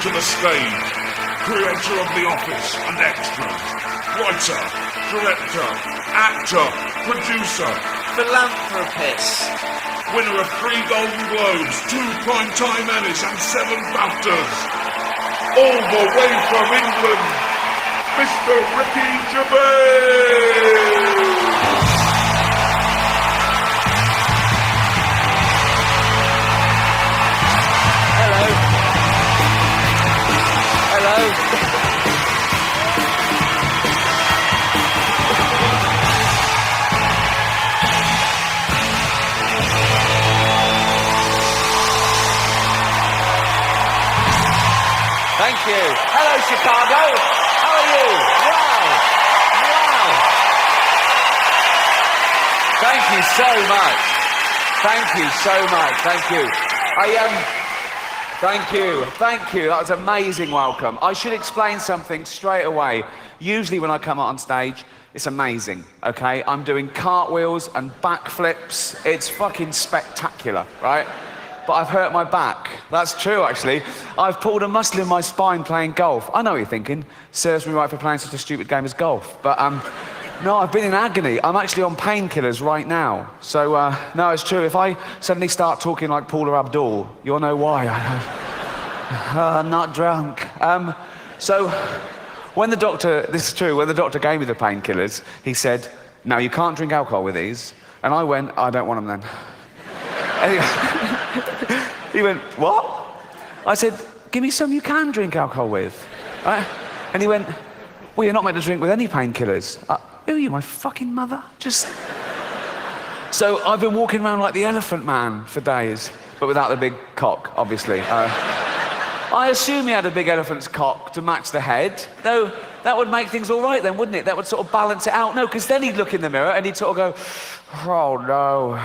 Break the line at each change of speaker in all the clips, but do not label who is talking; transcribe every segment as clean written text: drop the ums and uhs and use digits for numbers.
to the stage, creator of The Office and Extras, writer, director, actor, producer,
philanthropist,
winner of 3 Golden Globes, 2 Primetime Emmys and 7 BAFTAs, all the way from England, Mr. Ricky Gervais!
Thank you. Hello, Chicago. How are you? Wow. Thank you so much. Thank you. That was an amazing welcome. I should explain something straight away. Usually when I come out on stage, it's amazing, okay? I'm doing cartwheels and backflips. It's fucking spectacular, right? But I've hurt my back. That's true, actually. I've pulled a muscle in my spine playing golf. I know what you're thinking. Serves me right for playing such a stupid game as golf. But, no, I've been in agony. I'm actually on painkillers right now. So, no, it's true. If I suddenly start talking like Paula Abdul, you'll know why. I'm not drunk. So, when the doctor, this is true, when the doctor gave me the painkillers, he said, no, you can't drink alcohol with these. And I went, I don't want them then. Anyway, he went, what? I said, give me some you can drink alcohol with. Right? And he went, well, you're not meant to drink with any painkillers. Who are you, my fucking mother? Just... So I've been walking around like the Elephant Man for days, but without the big cock, obviously. I assume he had a big elephant's cock to match the head, though that would make things all right then, wouldn't it? That would sort of balance it out. No, because then he'd look in the mirror and he'd sort of go, oh, no.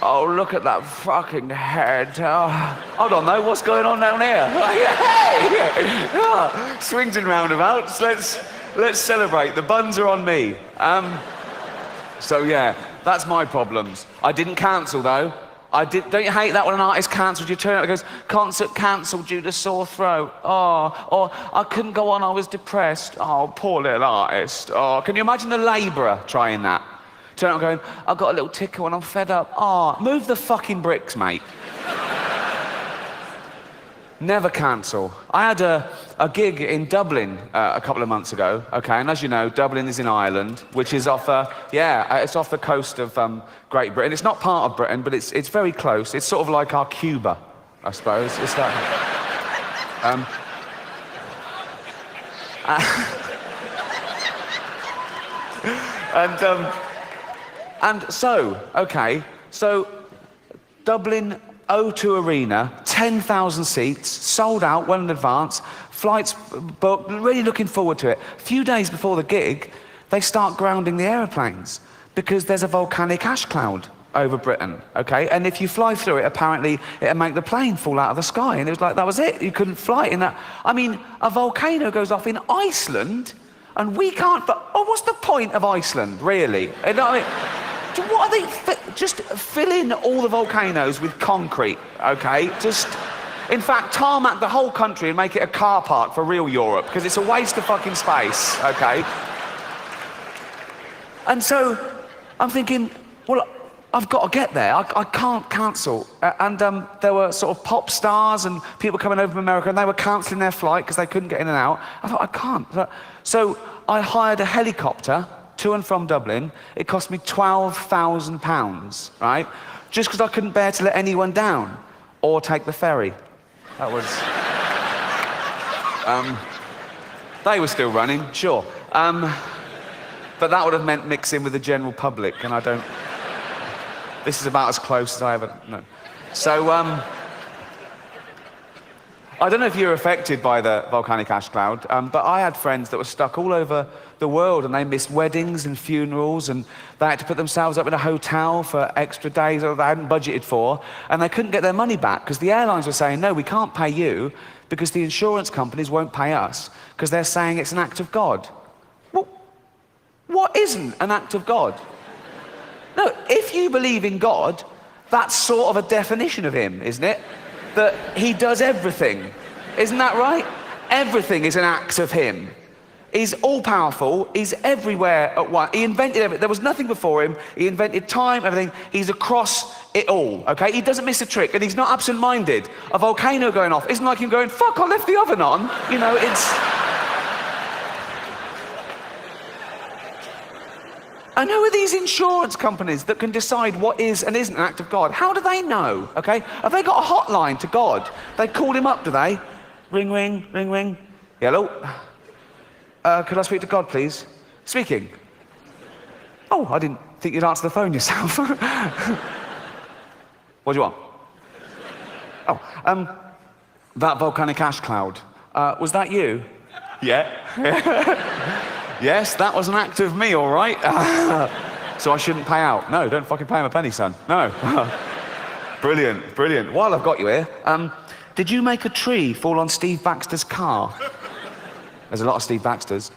Oh, look at that fucking head. Oh, hold on, though. What's going on down here? Hey! Oh, swings and roundabouts. Let's celebrate. The buns are on me. So, yeah, that's my problems. I didn't cancel, though. Don't you hate that when an artist cancels? You turn out and goes, concert cancelled due to sore throat. Oh, or I couldn't go on, I was depressed. Oh, poor little artist. Oh, can you imagine the labourer trying that? Turn out going, I've got a little tickle and I'm fed up. Oh, move the fucking bricks, mate. Never cancel. I had a gig in Dublin a couple of months ago, okay, and as you know, Dublin is in Ireland, which is off, it's off the coast of Great Britain. It's not part of Britain, but it's very close. It's sort of like our Cuba, I suppose. It's like... And so, okay, so Dublin O2 Arena, 10,000 seats, sold out well in advance, flights booked, really looking forward to it. A few days before the gig, they start grounding the aeroplanes because there's a volcanic ash cloud over Britain, okay? And if you fly through it, apparently it'll make the plane fall out of the sky. And it was like, that was it. You couldn't fly in that. I mean, a volcano goes off in Iceland and we can't, what's the point of Iceland, really? You know what I mean? What are they, just fill in all the volcanoes with concrete, okay? Just, in fact, tarmac the whole country and make it a car park for real Europe, because it's a waste of fucking space, okay? And so, I'm thinking, well, I've got to get there. I can't cancel. And there were sort of pop stars and people coming over from America, and they were cancelling their flight because they couldn't get in and out. I thought, I can't. So I hired a helicopter to and from Dublin. It cost me £12,000, right? Just because I couldn't bear to let anyone down or take the ferry. That was... they were still running, sure. But that would have meant mixing with the general public, and I don't... This is about as close as I ever... No. So, I don't know if you're affected by the volcanic ash cloud, but I had friends that were stuck all over the world, and they missed weddings and funerals, and they had to put themselves up in a hotel for extra days that they hadn't budgeted for, and they couldn't get their money back because the airlines were saying, no, we can't pay you because the insurance companies won't pay us because they're saying it's an act of God. Well, what isn't an act of God? No, if you believe in God, that's sort of a definition of him, isn't it? That he does everything. Isn't that right? Everything is an act of him. He's all-powerful, he's everywhere at once. He invented everything. There was nothing before him. He invented time, everything. He's across it all, okay? He doesn't miss a trick, and he's not absent-minded. A volcano going off isn't like him going, fuck, I left the oven on. You know, it's... And who are these insurance companies that can decide what is and isn't an act of God? How do they know, okay? Have they got a hotline to God? They called him up, do they? Ring, ring, ring, ring. Hello? Could I speak to God, please? Speaking. Oh, I didn't think you'd answer the phone yourself. What do you want? Oh, that volcanic ash cloud. Was that you? Yeah. Yes, that was an act of me, all right. So I shouldn't pay out. No, don't fucking pay him a penny, son. No. Brilliant, brilliant. While I've got you here, did you make a tree fall on Steve Baxter's car? There's a lot of Steve Baxters.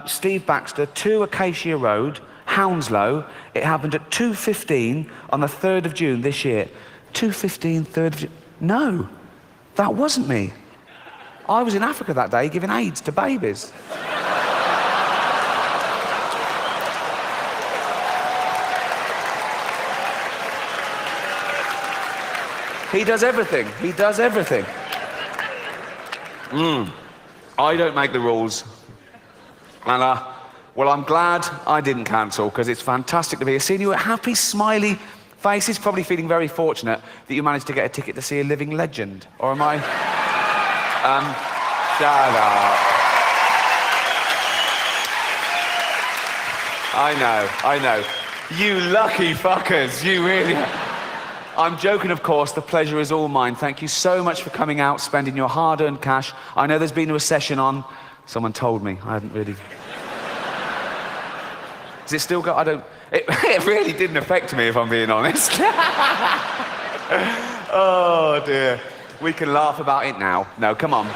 Steve Baxter, 2 Acacia Road, Hounslow. It happened at 2:15 on the 3rd of June this year. 2:15, 3rd of June. No, that wasn't me. I was in Africa that day giving AIDS to babies. He does everything. He does everything. I don't make the rules. And, well, I'm glad I didn't cancel, because it's fantastic to be here. Seeing you at happy, smiley faces, probably feeling very fortunate that you managed to get a ticket to see a living legend. Or am I? Shut up. I know. You lucky fuckers, you really... I'm joking, of course. The pleasure is all mine. Thank you so much for coming out, spending your hard-earned cash. I know there's been a recession on. Someone told me. I hadn't really... Does it still go? I don't... It really didn't affect me, if I'm being honest. Oh, dear. We can laugh about it now. No, come on.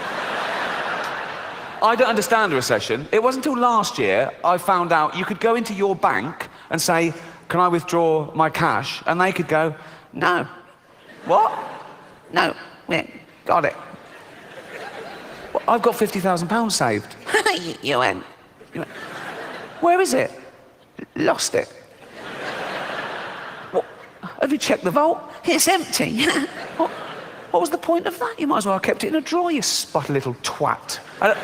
I don't understand a recession. It wasn't until last year I found out you could go into your bank and say, can I withdraw my cash? And they could go, no. What? No. Yeah, got it. Well, I've got £50,000 saved. You went. Where is it? Lost it. What? Have you checked the vault? It's empty. What was the point of that? You might as well have kept it in a drawer, you spotty little twat. I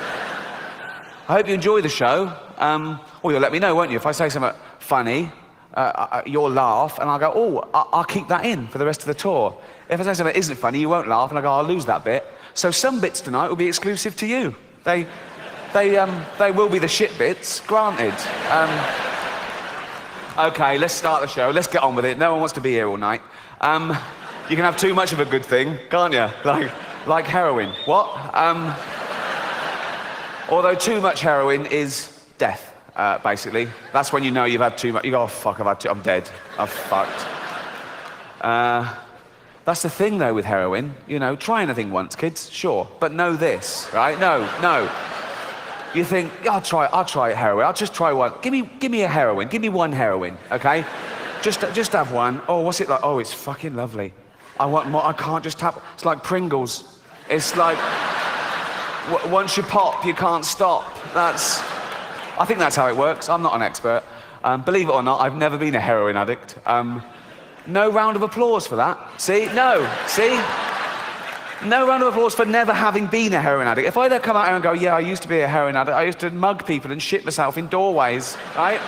hope you enjoy the show. Well, you'll let me know, won't you? If I say something funny, you'll laugh, and I'll go, oh, Will keep that in for the rest of the tour. If I say something that isn't funny, you won't laugh, and I go, I'll lose that bit. So some bits tonight will be exclusive to you. They will be the shit bits, granted. Okay, let's start the show. Let's get on with it. No one wants to be here all night. You can have too much of a good thing, can't you? Like heroin. What? Although too much heroin is death, basically. That's when you know you've had too much. You go, oh, fuck, I'm dead. I've fucked. That's the thing, though, with heroin. You know, try anything once, kids, sure. But know this, right? No. You think, I'll try heroin. I'll just try one. Give me a heroin. Give me one heroin, okay? Just have one. Oh, what's it like? Oh, it's fucking lovely. I want more. I can't just have... It's like Pringles. It's like... once you pop, you can't stop. I think that's how it works. I'm not an expert. Believe it or not, I've never been a heroin addict. No round of applause for that. See? No. See? No round of applause for never having been a heroin addict. If I then come out here and go, yeah, I used to be a heroin addict. I used to mug people and shit myself in doorways, right?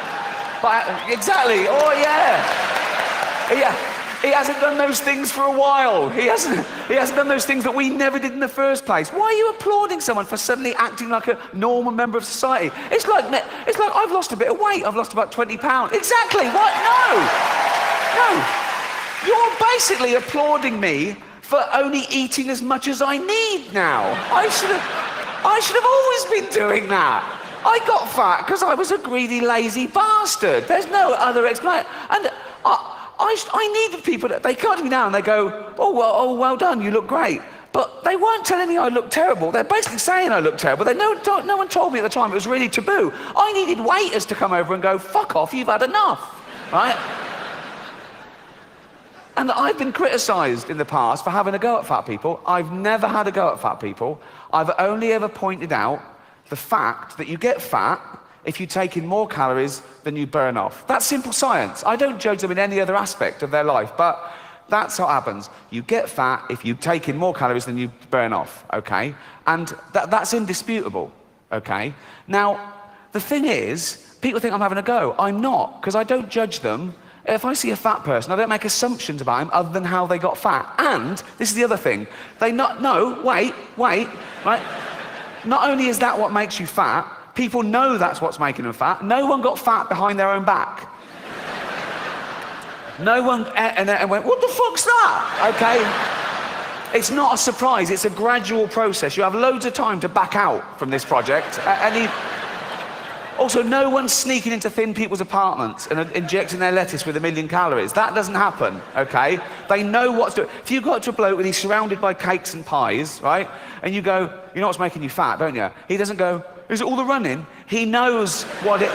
But exactly. Oh, yeah. Yeah. He hasn't done those things for a while. He hasn't done those things that we never did in the first place. Why are you applauding someone for suddenly acting like a normal member of society? It's like I've lost a bit of weight. I've lost about 20 pounds. Exactly. What? No. You're basically applauding me for only eating as much as I need now. I should have always been doing that. I got fat because I was a greedy, lazy bastard. There's no other explanation. And I need people that they come to me now and they go, oh, well done, you look great. But they weren't telling me I looked terrible. They're basically saying I look terrible. No one told me at the time. It was really taboo. I needed waiters to come over and go, fuck off, you've had enough, right? And I've been criticised in the past for having a go at fat people. I've never had a go at fat people. I've only ever pointed out the fact that you get fat if you take in more calories than you burn off. That's simple science. I don't judge them in any other aspect of their life, but that's what happens. You get fat if you take in more calories than you burn off, okay? And that's indisputable, okay? Now, the thing is, people think I'm having a go. I'm not, because I don't judge them. If I see a fat person, I don't make assumptions about him other than how they got fat. And, this is the other thing, wait, right? Not only is that what makes you fat, people know that's what's making them fat. No one got fat behind their own back. No one and went, what the fuck's that? Okay? It's not a surprise, it's a gradual process. You have loads of time to back out from this project. Also, no one's sneaking into thin people's apartments and injecting their lettuce with 1,000,000 calories. That doesn't happen, okay? They know what's doing. If you go up to a bloke and he's surrounded by cakes and pies, right? And you go, you know what's making you fat, don't you? He doesn't go, is it all the running? He knows what it...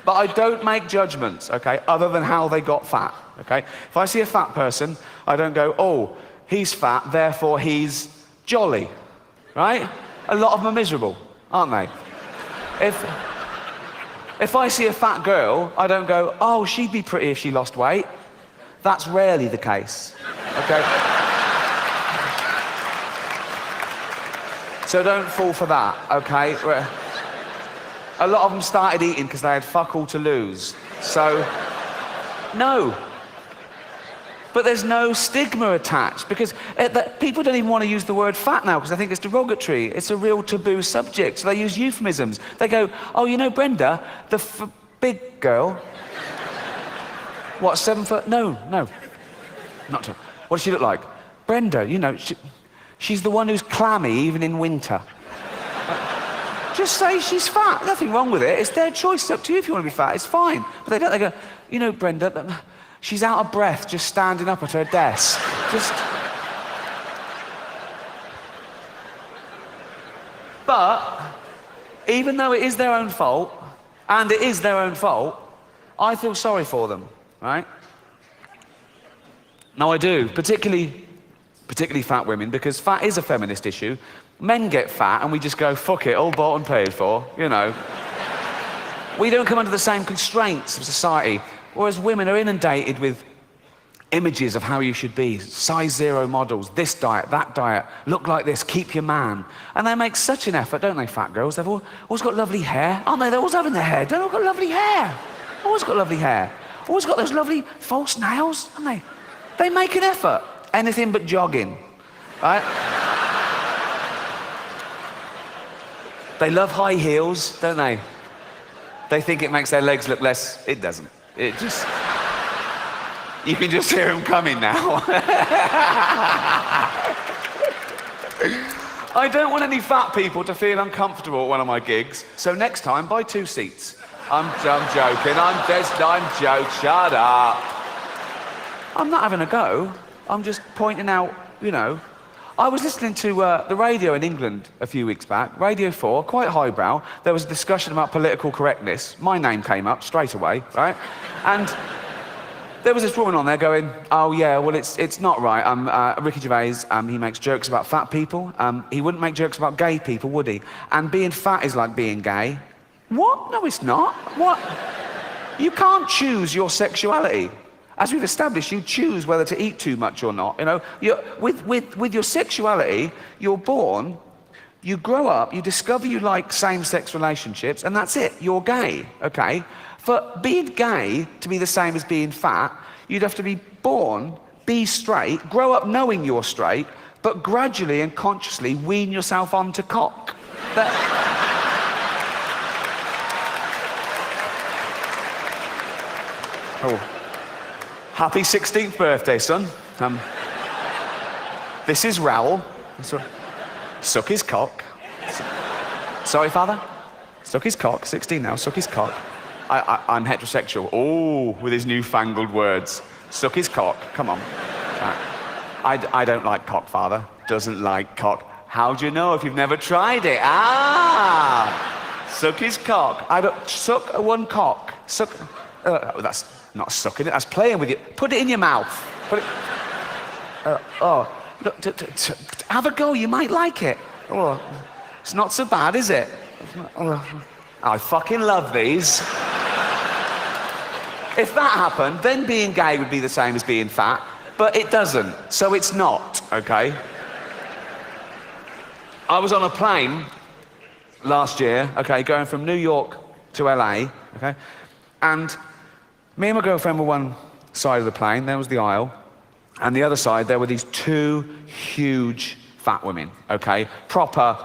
But I don't make judgments, okay, other than how they got fat, okay? If I see a fat person, I don't go, oh, he's fat, therefore he's jolly, right? A lot of them are miserable, aren't they? If I see a fat girl, I don't go, oh, she'd be pretty if she lost weight. That's rarely the case, okay? So don't fall for that, okay? A lot of them started eating because they had fuck all to lose. So, no. But there's no stigma attached because people don't even want to use the word fat now because they think it's derogatory. It's a real taboo subject. So they use euphemisms. They go, oh, you know Brenda, the big girl. What, 7 foot? No. Not to. What does she look like? Brenda, you know, she's the one who's clammy even in winter. Just say she's fat. Nothing wrong with it. It's their choice. It's up to you if you want to be fat. It's fine. But they don't. They go, you know, Brenda, she's out of breath just standing up at her desk. But even though it is their own fault, and it is their own fault, I feel sorry for them, right? No, I do. Particularly fat women, because fat is a feminist issue. Men get fat and we just go, fuck it, all bought and paid for, you know. We don't come under the same constraints of society, whereas women are inundated with images of how you should be, size 0 models, this diet, that diet, look like this, keep your man. And they make such an effort, don't they, fat girls? They've always got lovely hair, aren't they? They're always having their hair. They've all got lovely hair. Always got lovely hair. Always got those lovely false nails, haven't they? They make an effort. Anything but jogging, right? They love high heels, don't they? They think it makes their legs look less... It doesn't. It just... You can just hear them coming now. I don't want any fat people to feel uncomfortable at one of my gigs, so next time, buy 2 seats. I'm joking. I'm joking. Shut up. I'm not having a go. I'm just pointing out, you know... I was listening to the radio in England a few weeks back, Radio 4, quite highbrow. There was a discussion about political correctness. My name came up straight away, right? And there was this woman on there going, oh yeah, well it's not right. Ricky Gervais, he makes jokes about fat people. He wouldn't make jokes about gay people, would he? And being fat is like being gay. What? No, it's not. What? You can't choose your sexuality. As we've established, you choose whether to eat too much or not. You know, with your sexuality, you're born, you grow up, you discover you like same-sex relationships, and that's it. You're gay, okay? For being gay to be the same as being fat, you'd have to be born, be straight, grow up knowing you're straight, but gradually and consciously wean yourself onto cock. Oh. Happy 16th birthday, son. This is Raoul. Suck his cock. Sorry, father? Suck his cock. 16 now, suck his cock. I'm heterosexual. Oh, with his newfangled words. Suck his cock. Come on. I don't like cock, father. Doesn't like cock. How do you know if you've never tried it? Ah! Suck his cock. Suck one cock. Suck... not sucking it, that's playing with you. Put it in your mouth. Put it... Look, have a go, you might like it. Oh, it's not so bad, is it? I fucking love these. If that happened, then being gay would be the same as being fat, but it doesn't, so it's not, okay? I was on a plane last year, okay, going from New York to LA, okay? And me and my girlfriend were one side of the plane, there was the aisle, and the other side, there were these two huge fat women, okay? Proper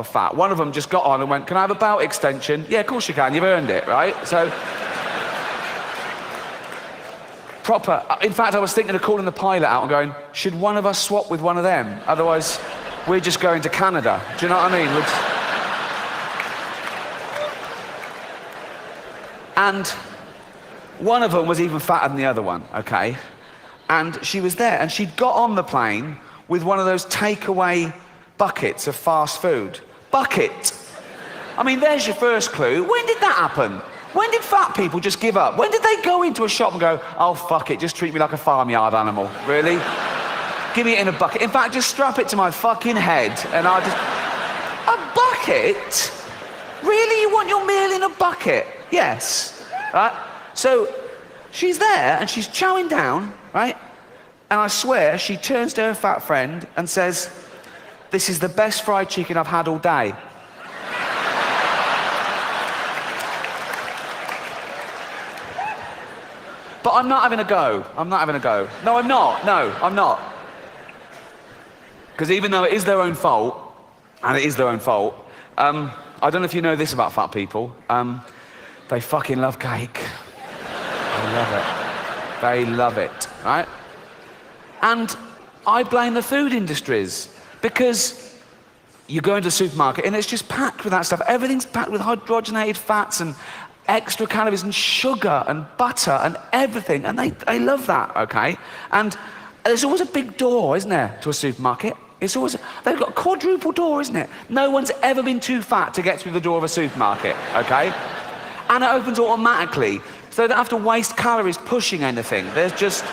fat. One of them just got on and went, "Can I have a belt extension?" "Yeah, of course you can, you've earned it," right? So, proper. In fact, I was thinking of calling the pilot out and going, should one of us swap with one of them? Otherwise, we're just going to Canada. Do you know what I mean? And one of them was even fatter than the other one, okay? And she was there, and she'd got on the plane with one of those takeaway buckets of fast food. Bucket. I mean, there's your first clue. When did that happen? When did fat people just give up? When did they go into a shop and go, "Oh, fuck it, just treat me like a farmyard animal"? Really? Give me it in a bucket. In fact, just strap it to my fucking head and I'll just... A bucket? Really? You want your meal in a bucket? Yes. Right? So, she's there and she's chowing down, right? And I swear, she turns to her fat friend and says, "This is the best fried chicken I've had all day." But I'm not having a go. I'm not having a go. No, I'm not. No, I'm not. Because even though it is their own fault, and it is their own fault, I don't know if you know this about fat people, they fucking love cake. They love it. They love it, right? And I blame the food industries, because you go into the supermarket and it's just packed with that stuff. Everything's packed with hydrogenated fats and extra calories and sugar and butter and everything, and they love that, okay? And there's always a big door, isn't there, to a supermarket? It's always, they've got a quadruple door, isn't it? No one's ever been too fat to get through the door of a supermarket, okay? And it opens automatically, so they don't have to waste calories pushing anything. There's just,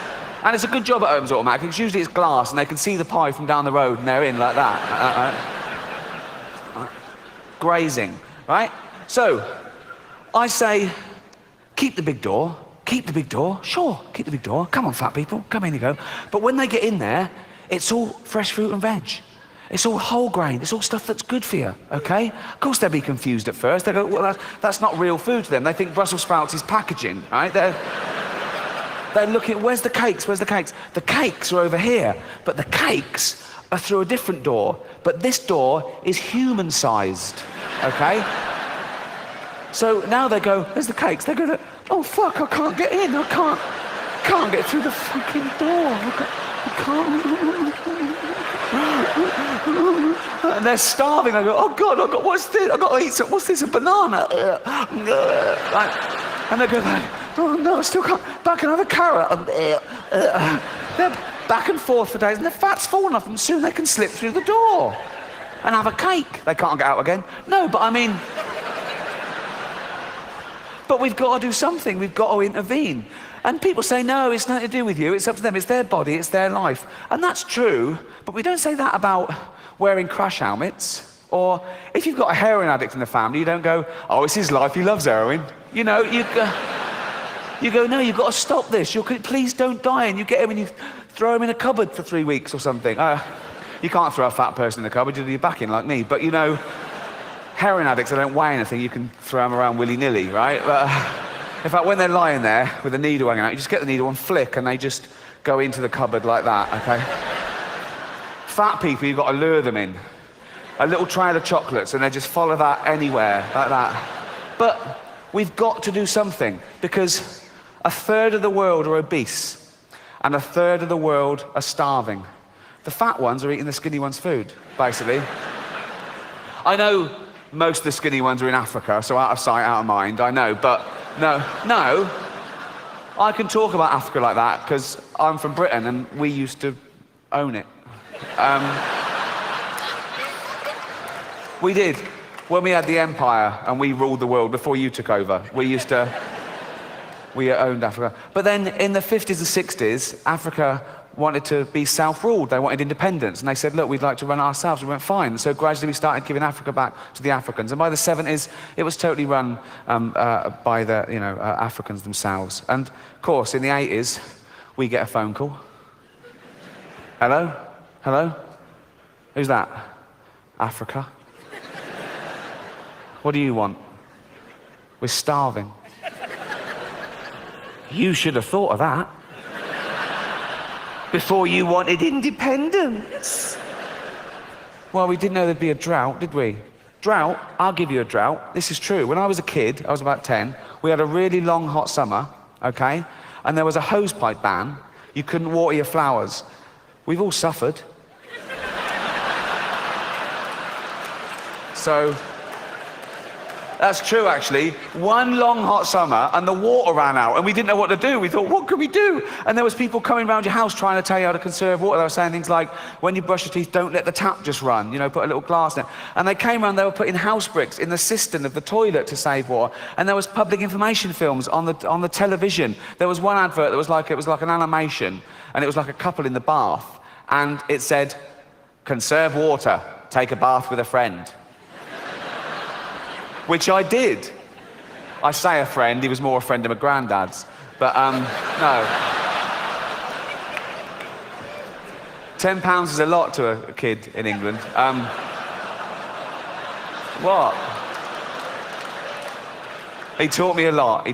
and it's a good job it opens automatically, because usually it's glass and they can see the pie from down the road and they're in like that. Grazing, right? So, I say, keep the big door, sure, keep the big door. Come on, fat people, come in you go. But when they get in there, it's all fresh fruit and veg. It's all whole grain, it's all stuff that's good for you, okay? Of course they'll be confused at first. They go, well, that's not real food to them. They think Brussels sprouts is packaging, right? They're looking, where's the cakes, where's the cakes? The cakes are over here, but the cakes are through a different door. But this door is human-sized, okay? So now they go, "There's the cakes." They go, "Oh fuck, I can't get in. I can't get through the fucking door. I can't." And they're starving. They go, "Oh God, what's this? I got to eat some. What's this? A banana?" Like, and they go like, "Oh no, I still can't. Back and have a carrot." They're back and forth for days, and the fat's falling off them. Soon they can slip through the door and have a cake. They can't get out again. No, but I mean. But we've got to do something, we've got to intervene. And people say, no, it's nothing to do with you, it's up to them, it's their body, it's their life. And that's true, but we don't say that about wearing crash helmets. Or if you've got a heroin addict in the family, you don't go, "Oh, it's his life, he loves heroin." You know, you go, "No, you've got to stop this, please don't die." And you get him and you throw him in a cupboard for 3 weeks or something. You can't throw a fat person in the cupboard, you'll be back in like me, but you know, heroin addicts, they don't weigh anything, you can throw them around willy-nilly, right? But, in fact, when they're lying there with a needle hanging out, you just get the needle and flick, and they just go into the cupboard like that, okay? Fat people, you've got to lure them in. A little trail of chocolates, and they just follow that anywhere, like that. But we've got to do something, because 1/3 of the world are obese, and 1/3 of the world are starving. The fat ones are eating the skinny ones' food, basically. I know most of the skinny ones are in Africa, so out of sight, out of mind, I know, but no, I can talk about Africa like that, because I'm from Britain and we used to own it. We did. When we had the empire and we ruled the world before you took over, we used to we owned Africa. But then in the 50s and 60s, Africa wanted to be self-ruled. They wanted independence. And they said, look, we'd like to run it ourselves. We went, fine. So gradually we started giving Africa back to the Africans. And by the 70s, it was totally run by the Africans themselves. And of course, in the 80s, we get a phone call. Hello? Hello? Who's that? Africa. What do you want? We're starving. You should have thought of that before you wanted independence. Well, we didn't know there'd be a drought, did we? Drought? I'll give you a drought. This is true. When I was a kid, I was about 10, we had a really long, hot summer, okay? And there was a hosepipe ban. You couldn't water your flowers. We've all suffered. So, that's true, actually. One long hot summer, and the water ran out, and we didn't know what to do. We thought, what can we do? And there was people coming around your house trying to tell you how to conserve water. They were saying things like, when you brush your teeth, don't let the tap just run. You know, put a little glass in it. And they came around, they were putting house bricks in the cistern of the toilet to save water. And there was public information films on the television. There was one advert that was like, it was like an animation, and it was like a couple in the bath. And it said, conserve water, take a bath with a friend. Which I did. I say a friend, he was more a friend of my granddad's. But, no. £10 is a lot to a kid in England. What? He taught me a lot,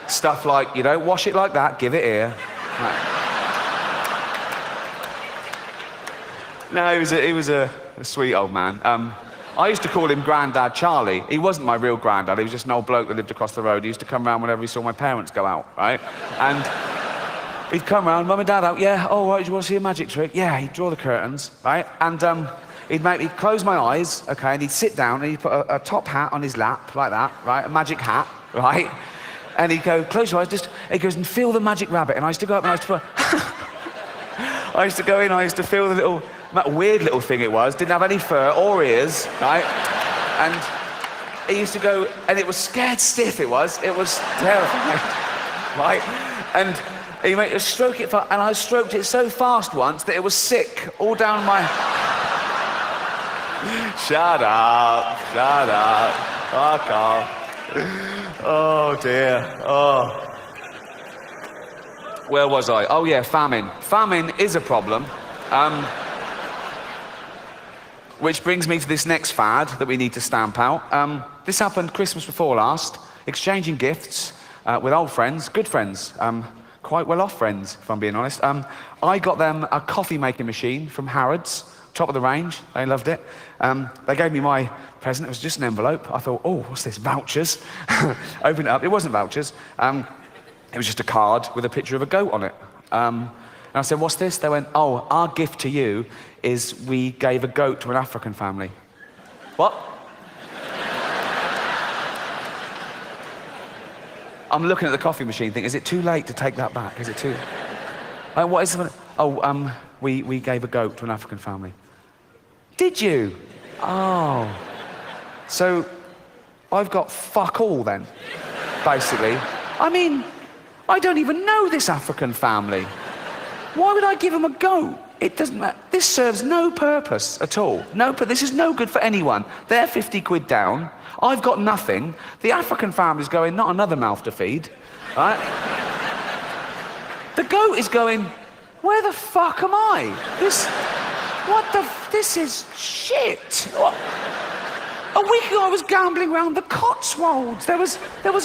stuff like, you don't wash it like that, give it here. No, he was a sweet old man. I used to call him Grandad Charlie. He wasn't my real granddad, he was just an old bloke that lived across the road. He used to come round whenever he saw my parents go out, right? And he'd come round, Mum and Dad out, yeah, oh, right, do you want to see a magic trick? Yeah, he'd draw the curtains, right? And he'd close my eyes, okay, and he'd sit down and he'd put a top hat on his lap, like that, right? A magic hat, right? And he'd go, close your eyes, he goes, and feel the magic rabbit. And I used to go up and I used to put, I used to go in, I used to feel the little, that weird little thing it was, didn't have any fur or ears, right? And he used to go, and it was scared stiff, it was terrifying, right? And he made us stroke it, and I stroked it so fast once that it was sick, all down my... Shut up, fuck off. Oh dear, oh. Where was I? Oh yeah, famine. Famine is a problem. Which brings me to this next fad that we need to stamp out. This happened Christmas before last, exchanging gifts with old friends, good friends, quite well-off friends, if I'm being honest. I got them a coffee-making machine from Harrods, top of the range. They loved it. They gave me my present. It was just an envelope. I thought, oh, what's this, vouchers? Opened it up. It wasn't vouchers. It was just a card with a picture of a goat on it. And I said, what's this? They went, oh, our gift to you is we gave a goat to an African family. What? I'm looking at the coffee machine thinking, is it too late to take that back? Is it too... what is it? Oh, we gave a goat to an African family. Did you? Oh. So, I've got fuck all then, basically. I mean, I don't even know this African family. Why would I give them a goat? It doesn't matter. This serves no purpose at all. This is no good for anyone. They're 50 quid down. I've got nothing. The African family's going, not another mouth to feed, right? The goat is going, where the fuck am I? This is shit. A week ago I was gambling around the Cotswolds. There was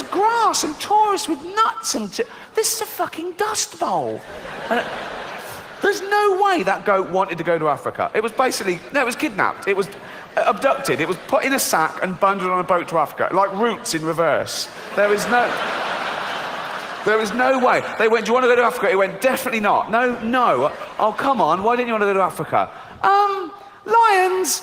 grass and tourists with nuts and... This is a fucking dust bowl. There's no way that goat wanted to go to Africa. It was basically... No, it was kidnapped. It was abducted. It was put in a sack and bundled on a boat to Africa. Like Roots in reverse. There is no way. They went, do you want to go to Africa? He went, definitely not. No. Oh, come on. Why didn't you want to go to Africa? Lions.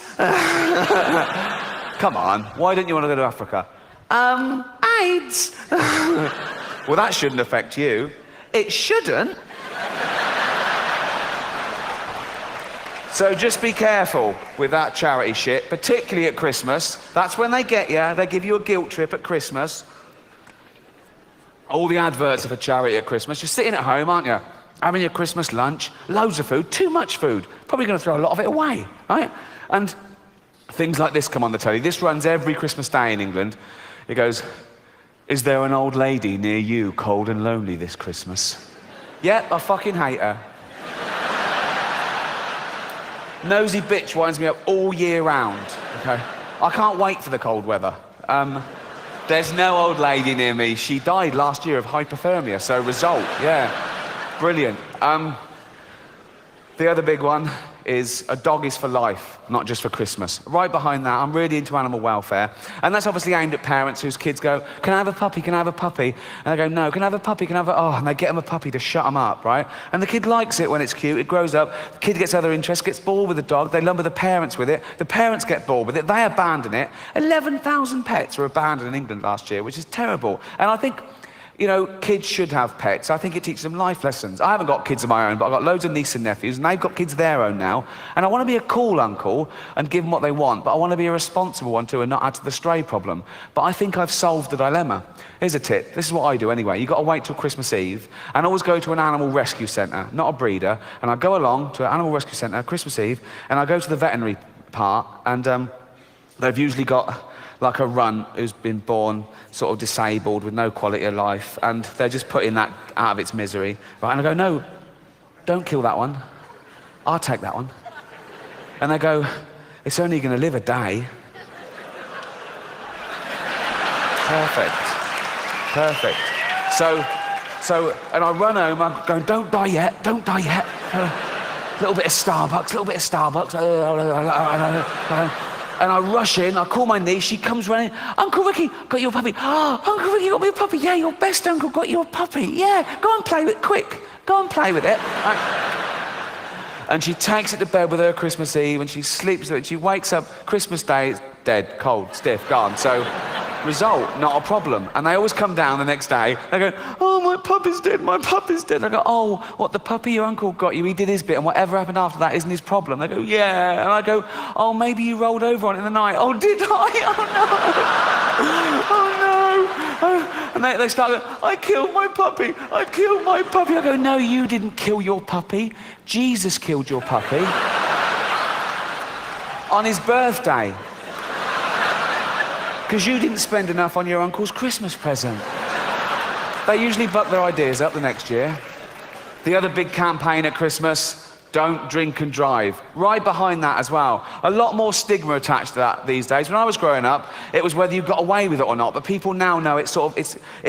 Come on. Why didn't you want to go to Africa? AIDS. Well, that shouldn't affect you. It shouldn't. So just be careful with that charity shit, particularly at Christmas. That's when they get you. They give you a guilt trip at Christmas. All the adverts are for charity at Christmas. You're sitting at home, aren't you? Having your Christmas lunch, loads of food, too much food. Probably going to throw a lot of it away, right? And things like this come on the telly. This runs every Christmas day in England. It goes, "Is there an old lady near you, cold and lonely this Christmas?" Yeah, I fucking hate her. Nosy bitch winds me up all year round, okay? I can't wait for the cold weather. There's no old lady near me. She died last year of hypothermia, so result, yeah. Brilliant. The other big one is a dog is for life, not just for Christmas. Right behind that, I'm really into animal welfare. And that's obviously aimed at parents whose kids go, "Can I have a puppy? Can I have a puppy?" And they go, "No, can I have a puppy? Can I have a..." Oh, and they get them a puppy to shut them up, right? And the kid likes it when it's cute. It grows up. The kid gets other interests, gets bored with the dog. They lumber the parents with it. The parents get bored with it. They abandon it. 11,000 pets were abandoned in England last year, which is terrible. And I think, you know, kids should have pets. I think it teaches them life lessons. I haven't got kids of my own, but I've got loads of nieces and nephews, and they've got kids of their own now. And I want to be a cool uncle and give them what they want, but I want to be a responsible one too and not add to the stray problem. But I think I've solved the dilemma. Here's a tip. This is what I do anyway. You've got to wait till Christmas Eve and always go to an animal rescue centre, not a breeder. And I go along to an animal rescue centre Christmas Eve, and I go to the veterinary part, and they've usually got like a runt who's been born sort of disabled with no quality of life, and they're just putting that out of its misery, right? And I go, "No, don't kill that one. I'll take that one." And they go, "It's only going to live a day." Perfect. So, and I run home, I'm going, "Don't die yet, don't die yet." A little bit of Starbucks. And I rush in, I call my niece, she comes running, "Uncle Ricky, got you a puppy." "Oh, Uncle Ricky got me a puppy." "Yeah, your best uncle got you a puppy." "Yeah, go and play with it, quick. Go and play with it." And she takes it to bed with her Christmas Eve, and she sleeps with it. She wakes up, Christmas Day, it's dead, cold, stiff, gone. So, result, not a problem. And they always come down the next day, they go, "Oh, my puppy's dead, my puppy's dead." I go, "Oh, what, the puppy your uncle got you, he did his bit, and whatever happened after that isn't his problem." They go, "Yeah." And I go, "Oh, maybe you rolled over on it in the night." "Oh, did I? Oh, no. Oh, no." And they start going, "I killed my puppy, I killed my puppy." I go, "No, you didn't kill your puppy. Jesus killed your puppy." On his birthday. Because you didn't spend enough on your uncle's Christmas present. They usually buck their ideas up the next year. The other big campaign at Christmas, don't drink and drive. Right behind that as well. A lot more stigma attached to that these days. When I was growing up, it was whether you got away with it or not, but people now know it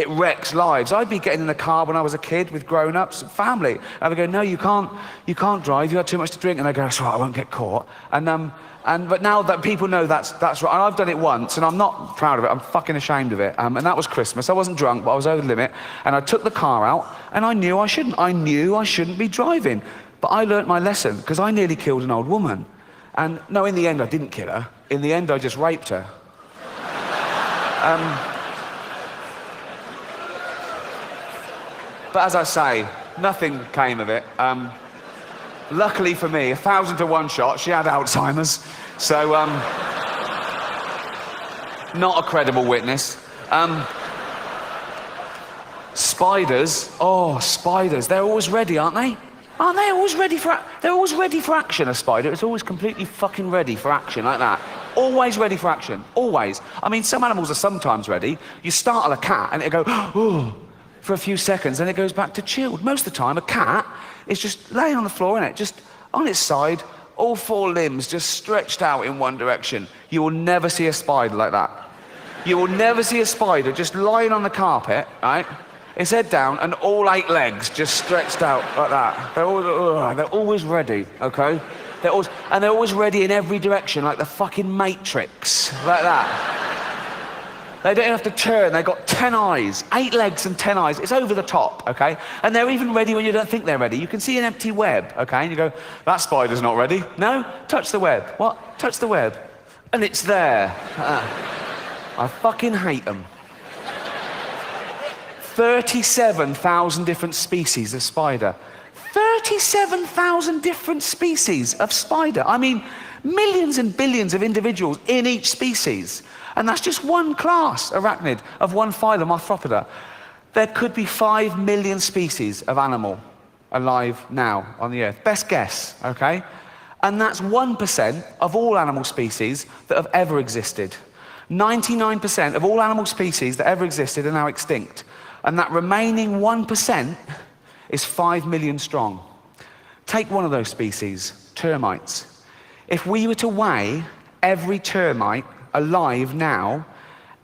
wrecks lives. I'd be getting in the car when I was a kid with grown-ups, family, and they go, "No, you can't drive, you had too much to drink." And I go, "That's right, I won't get caught." But now that people know that's right, and I've done it once, and I'm not proud of it, I'm fucking ashamed of it. And that was Christmas. I wasn't drunk, but I was over the limit, and I took the car out, and I knew I shouldn't be driving. But I learnt my lesson, because I nearly killed an old woman. And no, in the end, I didn't kill her. In the end, I just raped her. But as I say, nothing came of it. Luckily for me, 1,000 to 1 shot, she had Alzheimer's. So, not a credible witness. Spiders, they're always ready, aren't they? Aren't they always ready for they're always ready for action, a spider. It's always completely fucking ready for action, like that. Always ready for action, always. I mean, some animals are sometimes ready. You startle a cat and it'll go, "Oh," for a few seconds, and it goes back to chilled. Most of the time, a cat is just laying on the floor, innit? Just on its side, all 4 limbs just stretched out in one direction. You will never see a spider like that. You will never see a spider just lying on the carpet, right? Its head down and all 8 legs just stretched out like that. They're always ready, okay? They're always ready in every direction, like the fucking Matrix, like that. They don't have to turn, they've got 10 eyes, 8 legs and 10 eyes. It's over the top, okay? And they're even ready when you don't think they're ready. You can see an empty web, okay? And you go, "That spider's not ready." "No, touch the web." "What?" "Touch the web." And it's there. I fucking hate them. 37,000 different species of spider. 37,000 different species of spider. I mean, millions and billions of individuals in each species. And that's just one class, arachnid, of one phylum, Arthropoda. there could be 5 million species of animal alive now on the Earth. Best guess, okay? And that's 1% of all animal species that have ever existed. 99% of all animal species that ever existed are now extinct. And that remaining 1% is 5 million strong. Take one of those species, termites. If we were to weigh every termite alive now,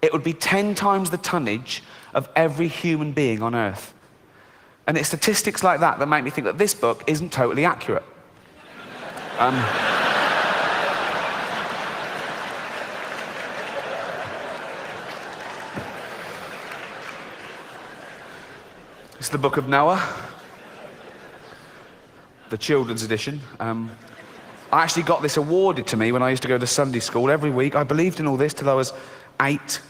it would be 10 times the tonnage of every human being on Earth. And it's statistics like that that make me think that this book isn't totally accurate. It's the Book of Noah, the children's edition. I actually got this awarded to me when I used to go to Sunday school every week. I believed in all this till I was 8.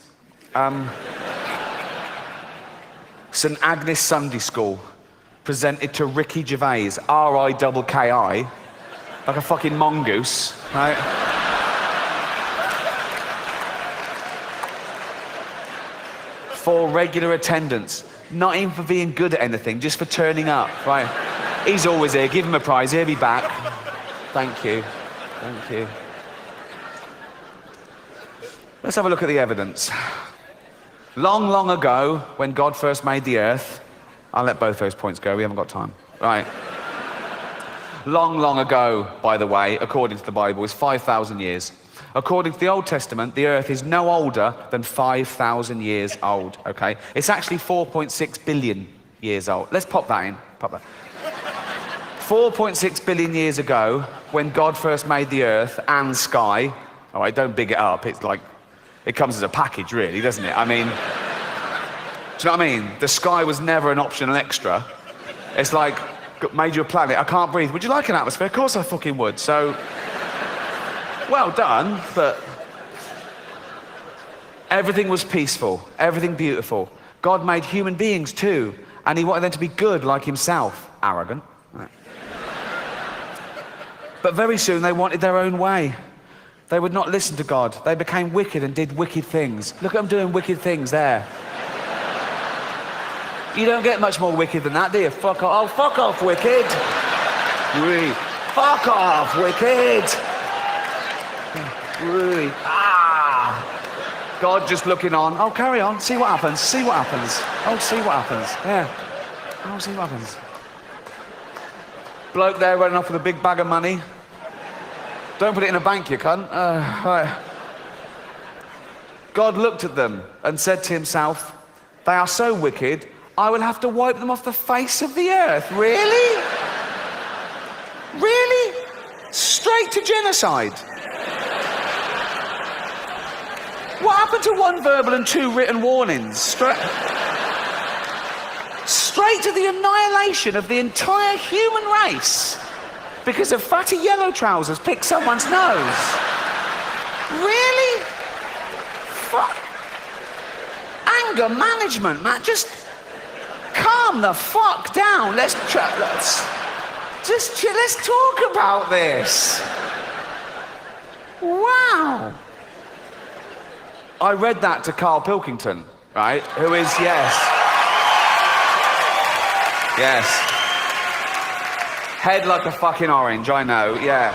St Agnes Sunday School presented to Ricky Gervais, R-I-K-K-I, like a fucking mongoose, right? For regular attendance, not even for being good at anything, just for turning up, right? He's always here, give him a prize, he'll be back. Thank you, thank you. Let's have a look at the evidence. Long, long ago, when God first made the earth, I'll let both those points go, we haven't got time. Right. Long, long ago, by the way, according to the Bible, is 5,000 years. According to the Old Testament, the earth is no older than 5,000 years old, okay? It's actually 4.6 billion years old. Let's pop that in, pop that. 4.6 billion years ago, when God first made the earth and sky, all right, don't big it up, it's like, it comes as a package, really, doesn't it? I mean, do you know what I mean? The sky was never an optional extra. It's like, made you a planet, I can't breathe. Would you like an atmosphere? Of course I fucking would. So, well done, but everything was peaceful, everything beautiful. God made human beings too, and he wanted them to be good like himself. Arrogant. Right. But very soon they wanted their own way. They would not listen to God. They became wicked and did wicked things. Look at them doing wicked things there. You don't get much more wicked than that, do you? Fuck off. Oh, fuck off, wicked. Really. Fuck off, wicked. Really. Ah. God just looking on. Oh, carry on. See what happens. See what happens. Oh, see what happens. Yeah. Oh, see what happens. Bloke there running off with a big bag of money. Don't put it in a bank, you cunt. Right. God looked at them and said to himself, they are so wicked, I will have to wipe them off the face of the earth. Really? Really? Straight to genocide. What happened to 1 verbal and 2 written warnings? Straight to the annihilation of the entire human race because of fatty yellow trousers picked someone's nose. Really? Fuck. Anger management, man. Just calm the fuck down. Let's talk about this. Wow. I read that to Carl Pilkington, right? Who is, yes. Head like a fucking orange, I know, yeah.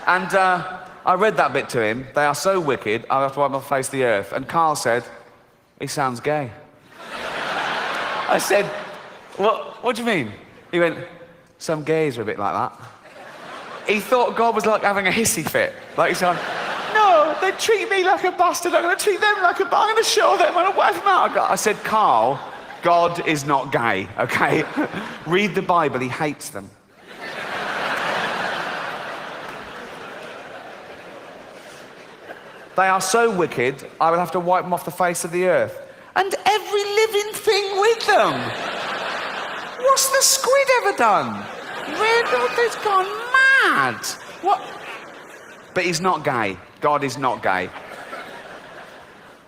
And I read that bit to him. They are so wicked, I'll have to wipe them off the face of the earth. And Carl said, he sounds gay. I said, what do you mean? He went, some gays are a bit like that. He thought God was like having a hissy fit. Like he's like, no, they treat me like a bastard, I'm going to treat them like a bastard, I'm going to show them, I'm going to wipe them out. I said, Carl, God is not gay, okay? Read the Bible, he hates them. They are so wicked, I will have to wipe them off the face of the earth. And every living thing with them. What's the squid ever done? It's gone mad. What? But he's not gay. God is not gay.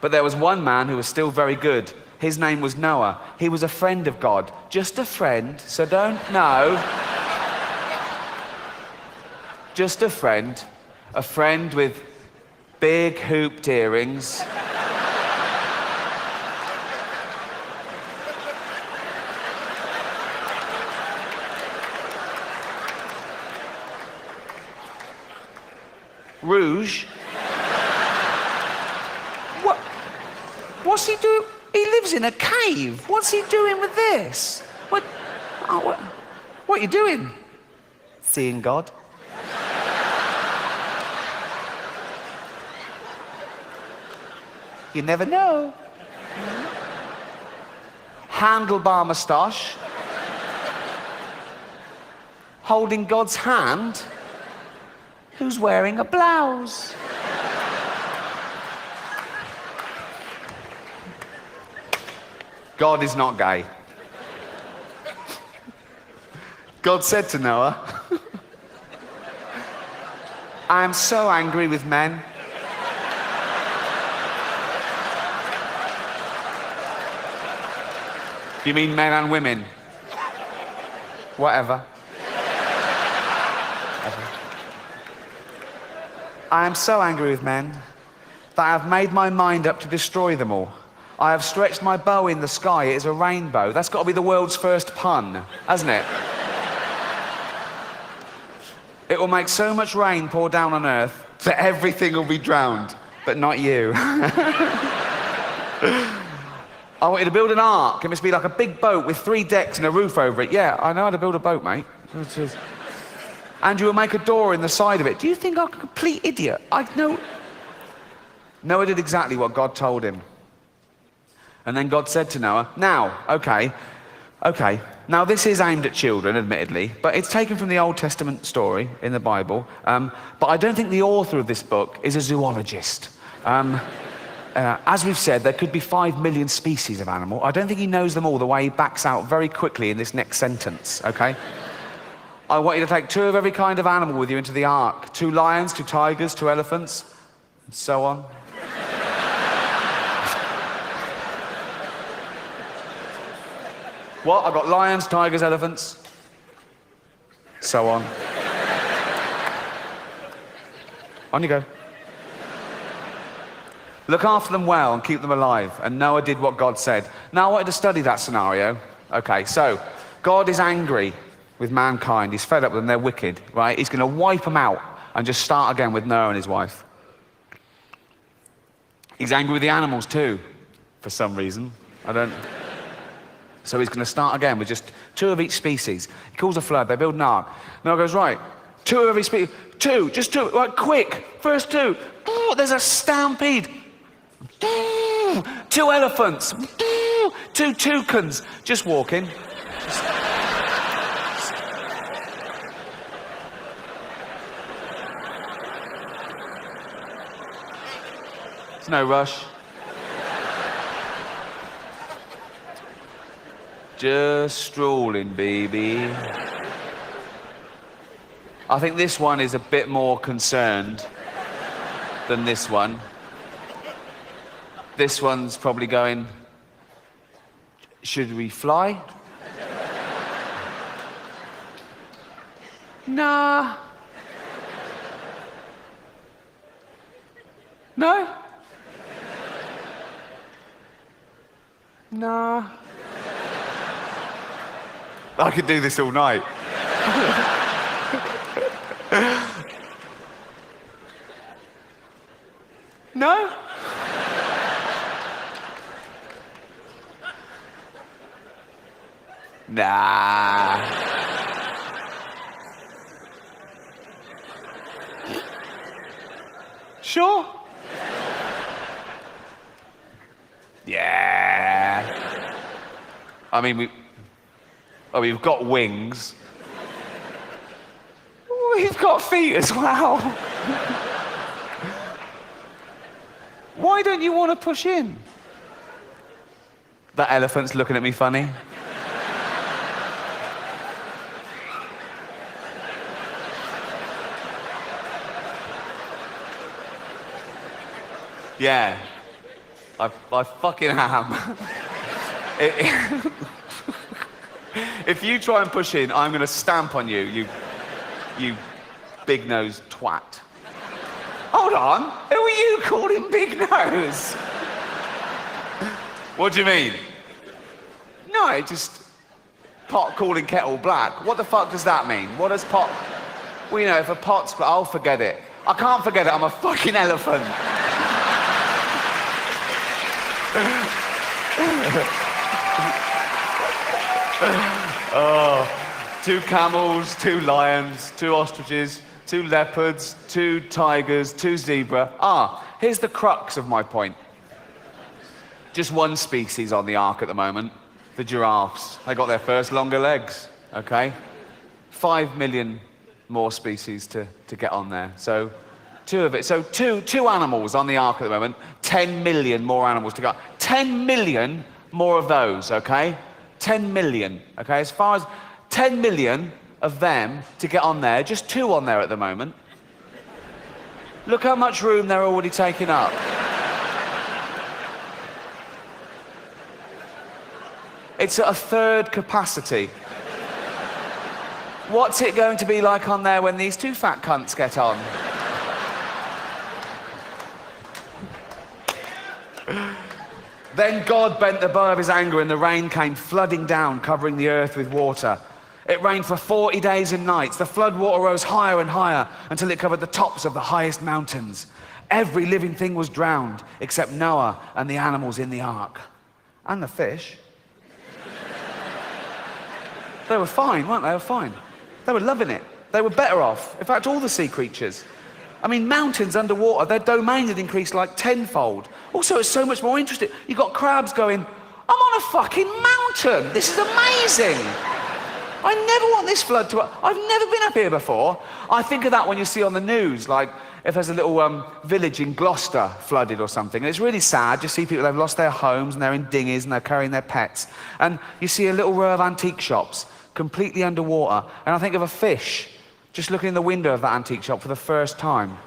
But there was one man who was still very good. His name was Noah. He was a friend of God. Just a friend, so don't know. Just a friend. A friend with big hooped earrings. Rouge. What? What's he doing? He lives in a cave. What's he doing with this? What? Oh, what are you doing? Seeing God. You never know. Handlebar moustache. Holding God's hand. Who's wearing a blouse? God is not gay. God said to Noah, I am so angry with men. You mean men and women? Whatever. I am so angry with men that I have made my mind up to destroy them all. I have stretched my bow in the sky. It is a rainbow. That's got to be the world's first pun, hasn't it? It will make so much rain pour down on earth that everything will be drowned, but not you. I want you to build an ark. It must be like a big boat with 3 decks and a roof over it. Yeah, I know how to build a boat, mate. And you will make a door in the side of it. Do you think I'm a complete idiot? I know. Noah did exactly what God told him. And then God said to Noah, now, okay, now this is aimed at children, admittedly, but it's taken from the Old Testament story in the Bible. But I don't think the author of this book is a zoologist. As we've said, there could be 5 million species of animal. I don't think he knows them all, the way he backs out very quickly in this next sentence, okay? I want you to take 2 of every kind of animal with you into the ark. 2 lions, 2 tigers, 2 elephants, and so on. What? I've got lions, tigers, elephants, so on. On you go. Look after them well and keep them alive. And Noah did what God said. Now I want you to study that scenario. Okay, so God is angry with mankind. He's fed up with them. They're wicked, right? He's going to wipe them out and just start again with Noah and his wife. He's angry with the animals too, for some reason. So he's going to start again with just 2 of each species. He calls a flood. They build an ark. Noah goes, right, 2 of every species. 2, just 2. Right, quick. First 2. Oh, there's a stampede. 2 elephants. 2 toucans. Just walking. There's no rush. Just strolling, baby. I think this one is a bit more concerned than this one. This one's probably going, should we fly? Nah. No? Nah. I could do this all night. No? Nah. Sure? Yeah. I mean, we've got wings. We've got feet as well. Why don't you want to push in? That elephant's looking at me funny. Yeah. I fucking am. If you try and push in, I'm going to stamp on you, you big-nosed twat. Hold on, who are you calling big nose? What do you mean? No, just pot calling kettle black. What the fuck does that mean? What does pot... Well, you know, if a pot's... I'll forget it. I can't forget it, I'm a fucking elephant. Oh, 2 camels, 2 lions, 2 ostriches, 2 leopards, 2 tigers, 2 zebra. Here's the crux of my point. Just one species on the ark at the moment, the giraffes. They got their first longer legs, okay? 5 million more species to get on there. So 2 of it. So two animals on the ark at the moment, 10 million more animals to go. 10 million more of those, okay? 10 million, okay? As far as 10 million of them to get on there, just 2 on there at the moment. Look how much room they're already taking up. It's at a 1/3 capacity. What's it going to be like on there when these 2 fat cunts get on? Then God bent the bow of his anger and the rain came flooding down, covering the earth with water. It rained for 40 days and nights. The flood water rose higher and higher until it covered the tops of the highest mountains. Every living thing was drowned except Noah and the animals in the ark. And the fish. They were fine, weren't they? They were fine. They were loving it. They were better off. In fact, all the sea creatures. I mean, mountains underwater, their domain had increased like 10-fold. Also, it's so much more interesting. You've got crabs going, I'm on a fucking mountain. This is amazing. I never want this flood to... I've never been up here before. I think of that when you see on the news, like if there's a little village in Gloucester flooded or something. And it's really sad. You see people, they've lost their homes and they're in dinghies and they're carrying their pets. And you see a little row of antique shops completely underwater. And I think of a fish just looking in the window of that antique shop for the first time.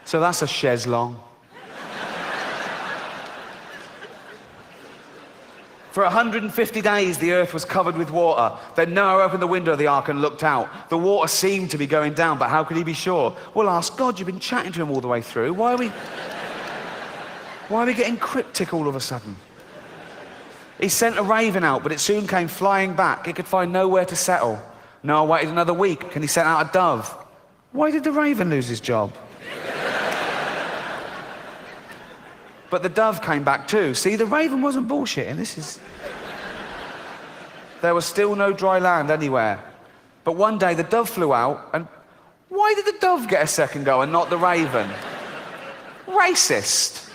So that's a chaise longue. For 150 days, the earth was covered with water. Then Noah opened the window of the ark and looked out. The water seemed to be going down, but how could he be sure? Well, ask God. You've been chatting to him all the way through. Why are we getting cryptic all of a sudden? He sent a raven out, but it soon came flying back. It could find nowhere to settle. Noah waited another week, and he sent out a dove. Why did the raven lose his job? But the dove came back too. See, the raven wasn't bullshitting. There was still no dry land anywhere. But one day the dove flew out, and why did the dove get a second go and not the raven? Racist.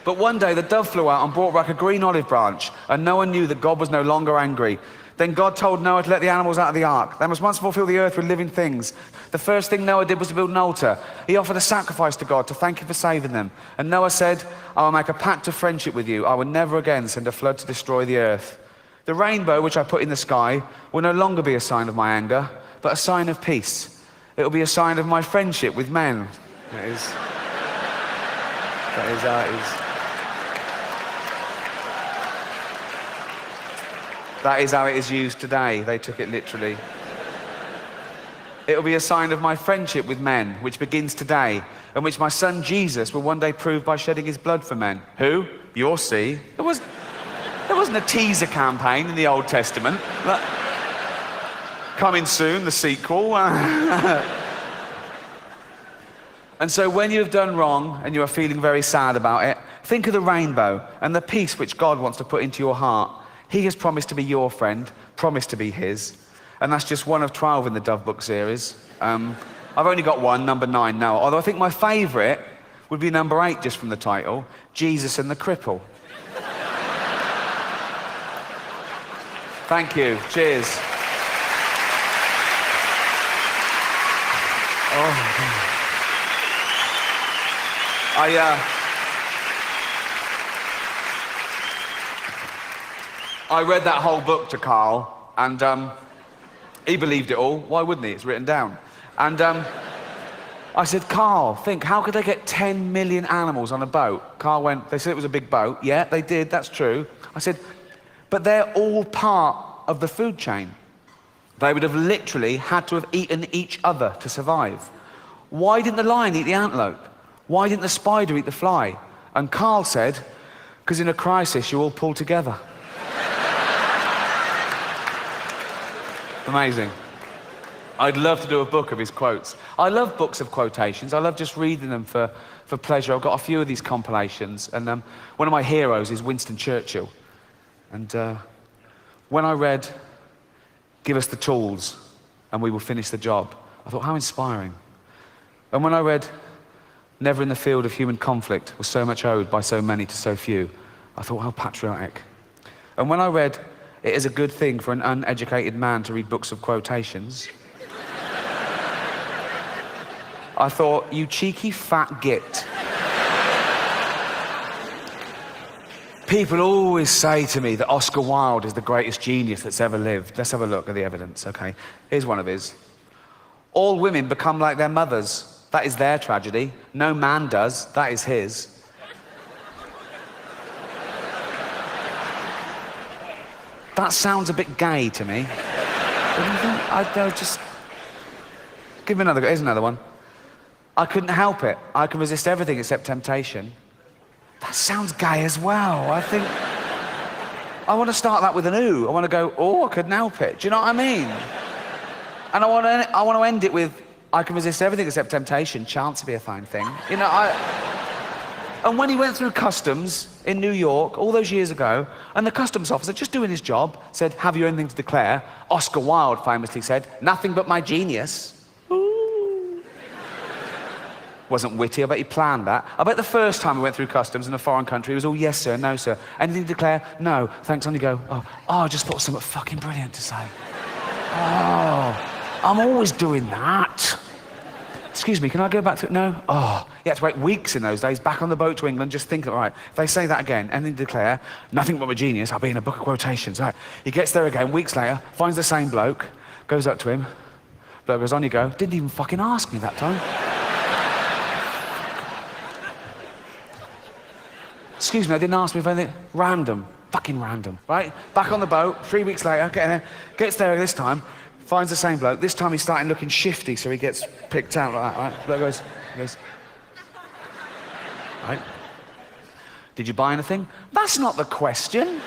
But one day the dove flew out and brought back a green olive branch, and Noah knew that God was no longer angry. Then God told Noah to let the animals out of the ark. They must once more fill the earth with living things. The first thing Noah did was to build an altar. He offered a sacrifice to God to thank him for saving them. And Noah said, I will make a pact of friendship with you. I will never again send a flood to destroy the earth. The rainbow which I put in the sky will no longer be a sign of my anger, but a sign of peace. It will be a sign of my friendship with men. That is how it is. That is how it is used today. They took it literally. It will be a sign of my friendship with men, which begins today, and which my son Jesus will one day prove by shedding his blood for men. Who? You'll see. There wasn't a teaser campaign in the Old Testament. Coming soon, the sequel. And so when you have done wrong and you are feeling very sad about it, think of the rainbow and the peace which God wants to put into your heart. He has promised to be your friend, promised to be his. And that's just one of 12 in the Dove Book series. I've only got one, number 9 now. Although I think my favourite would be number 8, just from the title, Jesus and the Cripple. Thank you. Cheers. Oh. I read that whole book to Carl, and he believed it all. Why wouldn't he? It's written down. And I said, Carl, think, how could they get 10 million animals on a boat? Carl went, they said it was a big boat. Yeah, they did, that's true. I said, but they're all part of the food chain. They would have literally had to have eaten each other to survive. Why didn't the lion eat the antelope? Why didn't the spider eat the fly? And Carl said, Because in a crisis, you all pull together. Amazing. I'd love to do a book of his quotes. I love books of quotations. I love just reading them for pleasure. I've got a few of these compilations, and one of my heroes is Winston Churchill. And when I read, "Give us the tools, and we will finish the job," I thought, how inspiring. And when I read, "Never in the field of human conflict was so much owed by so many to so few," I thought, how patriotic. And when I read, "It is a good thing for an uneducated man to read books of quotations," I thought, you cheeky fat git. People always say to me that Oscar Wilde is the greatest genius that's ever lived. Let's have a look at the evidence, okay? Here's one of his. "All women become like their mothers. That is their tragedy. No man does. That is his." That sounds a bit gay to me. Just... Give me another go. Here's another one. "I couldn't help it. I can resist everything except temptation." That sounds gay as well. I think... I want to start that with an ooh. I want to go, "Oh, I couldn't help it." Do you know what I mean? And I want to end it with, "I can resist everything except temptation. Chance to be a fine thing." You know, And when he went through customs in New York all those years ago, and the customs officer, just doing his job, said, "Have you anything to declare?" Oscar Wilde famously said, "Nothing but my genius." Ooh. Wasn't witty. I bet he planned that. I bet the first time he went through customs in a foreign country, he was all, "Yes, sir, no, sir. Anything to declare?" "No, thanks." On you go, "Oh, I just thought of something fucking brilliant to say." "Oh, I'm always doing that. Excuse me, can I go back to it?" "No." "Oh." You had to wait weeks in those days, back on the boat to England, just thinking, all right, if they say that again, anything to declare, "Nothing but my genius, I'll be in a book of quotations." All right. He gets there again, weeks later, finds the same bloke, goes up to him. Bloke goes, "On you go." "Didn't even fucking ask me that time." "Excuse me, I didn't ask me if anything." Random. Fucking random, right? Back on the boat, 3 weeks later, gets there this time, finds the same bloke. This time he's starting looking shifty, so he gets picked out like that, right? Bloke goes, right? "Did you buy anything?" "That's not the question."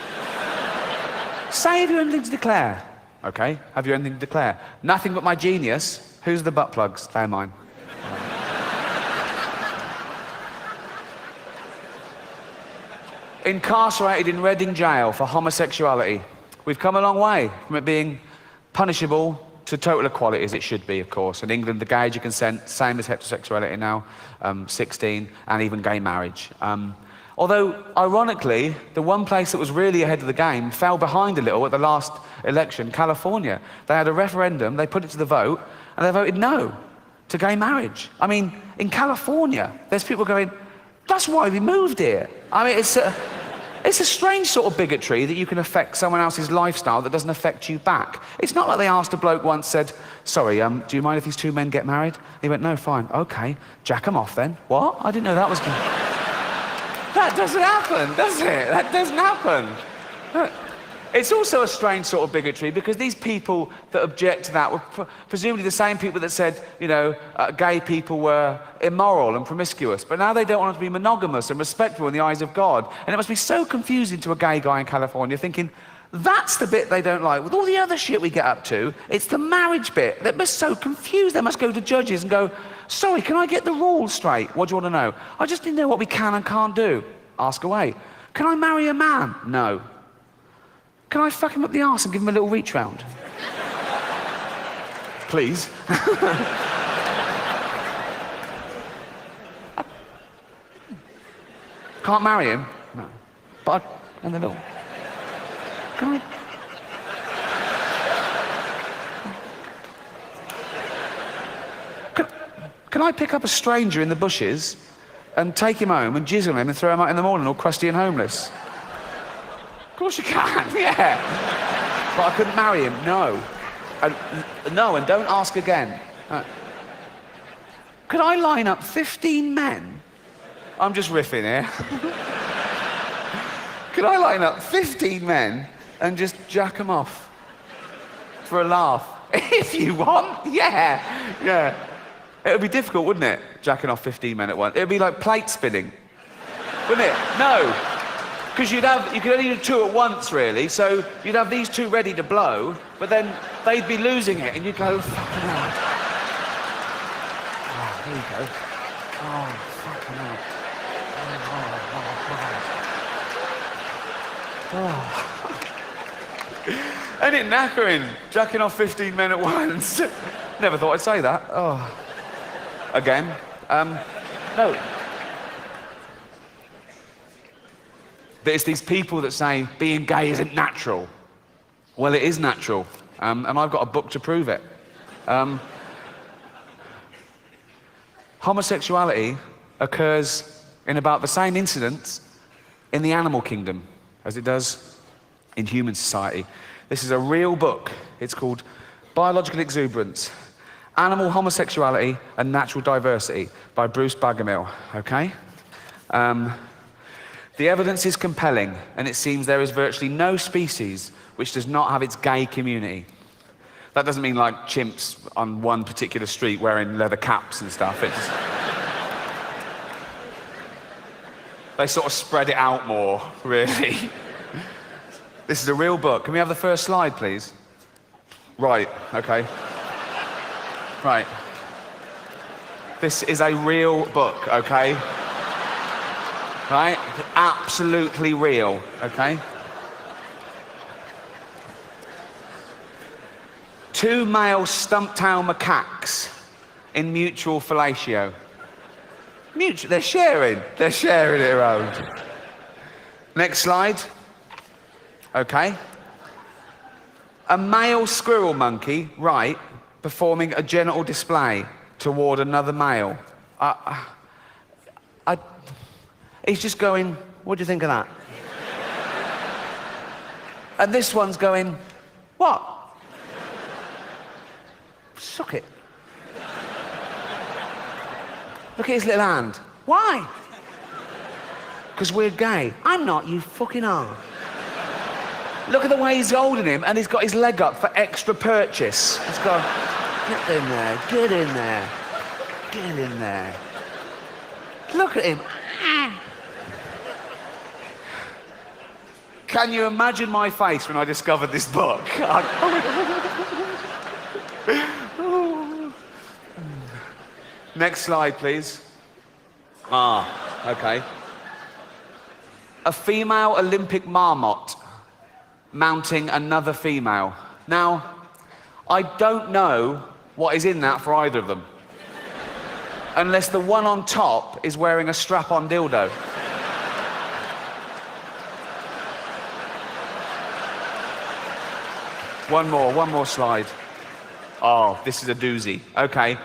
"Say, have you anything to declare?" "Okay, have you anything to declare?" "Nothing but my genius." "Who's the butt plugs?" "They're mine." Incarcerated in Reading jail for homosexuality. We've come a long way from it being punishable to total equality, as it should be, of course. In England, the gay age of consent, same as heterosexuality now, 16, and even gay marriage. Although, ironically, the one place that was really ahead of the game fell behind a little at the last election, California. They had a referendum, they put it to the vote, and they voted no to gay marriage. I mean, in California, there's people going, "That's why we moved here." I mean, it's a strange sort of bigotry that you can affect someone else's lifestyle that doesn't affect you back. It's not like they asked a bloke once, said, "Sorry, do you mind if these two men get married?" He went, "No, fine." "Okay, jack them off then." "What? I didn't know that was..." That doesn't happen, does it? That doesn't happen. It's also a strange sort of bigotry because these people that object to that were presumably the same people that said, gay people were immoral and promiscuous, but now they don't want to be monogamous and respectful in the eyes of God. And it must be so confusing to a gay guy in California thinking, that's the bit they don't like. With all the other shit we get up to, it's the marriage bit that must so confuse. They must go to judges and go, "Sorry, can I get the rules straight? What do you want to know?" "I just need to know what we can and can't do." "Ask away." "Can I marry a man?" "No." "Can I fuck him up the arse and give him a little reach round?" "Please." "Can't marry him?" "No." "But and the little... Can I... Can I pick up a stranger in the bushes and take him home and jizz on him and throw him out in the morning all crusty and homeless?" "Of course you can, yeah." "But I couldn't marry him." "No." No, and don't ask again. "Could I line up 15 men?" I'm just riffing here. "Could I line up 15 men and just jack them off for a laugh?" "If you want, yeah. It would be difficult, wouldn't it, jacking off 15 men at once? It would be like plate spinning, wouldn't it? No. Because you could only do two at once, really. So you'd have these two ready to blow, but then they'd be losing it, and you'd go, fucking hell. Oh, there you go. Oh, fucking hell. Oh. Ain't it knackering? Jacking off 15 men at once. Never thought I'd say that. Oh. Again. No. But it's these people that say being gay isn't natural. Well, it is natural. And I've got a book to prove it. Homosexuality occurs in about the same incidents in the animal kingdom as it does in human society. This is a real book. It's called Biological Exuberance, Animal Homosexuality and Natural Diversity by Bruce Bagamill, okay? The evidence is compelling, and it seems there is virtually no species which does not have its gay community. That doesn't mean like chimps on one particular street wearing leather caps and stuff. It's they sort of spread it out more, really. This is a real book. Can we have the first slide, please? Right, okay. Right. This is a real book, okay? Right? Absolutely real, okay? Two male stump-tailed macaques in mutual fellatio. They're sharing it around. Next slide. Okay. A male squirrel monkey, right, performing a genital display toward another male. He's just going, what do you think of that? And this one's going, what? Suck it. Look at his little hand. Why? Because we're gay. I'm not, you fucking are. Look at the way he's holding him, and he's got his leg up for extra purchase. He's gone, get in there, get in there, get in there. Look at him. Can you imagine my face when I discovered this book? Next slide, please. Okay. A female Olympic marmot mounting another female. Now, I don't know what is in that for either of them. Unless the one on top is wearing a strap-on dildo. One more slide. Oh, this is a doozy. Okay.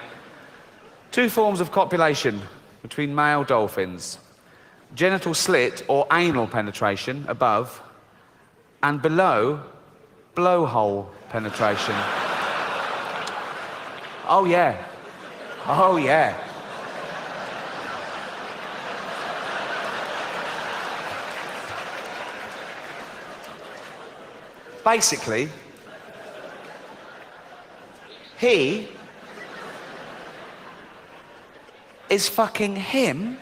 Two forms of copulation between male dolphins. Genital slit or anal penetration above, and below, blowhole penetration. Oh yeah. Oh yeah. Basically, he is fucking him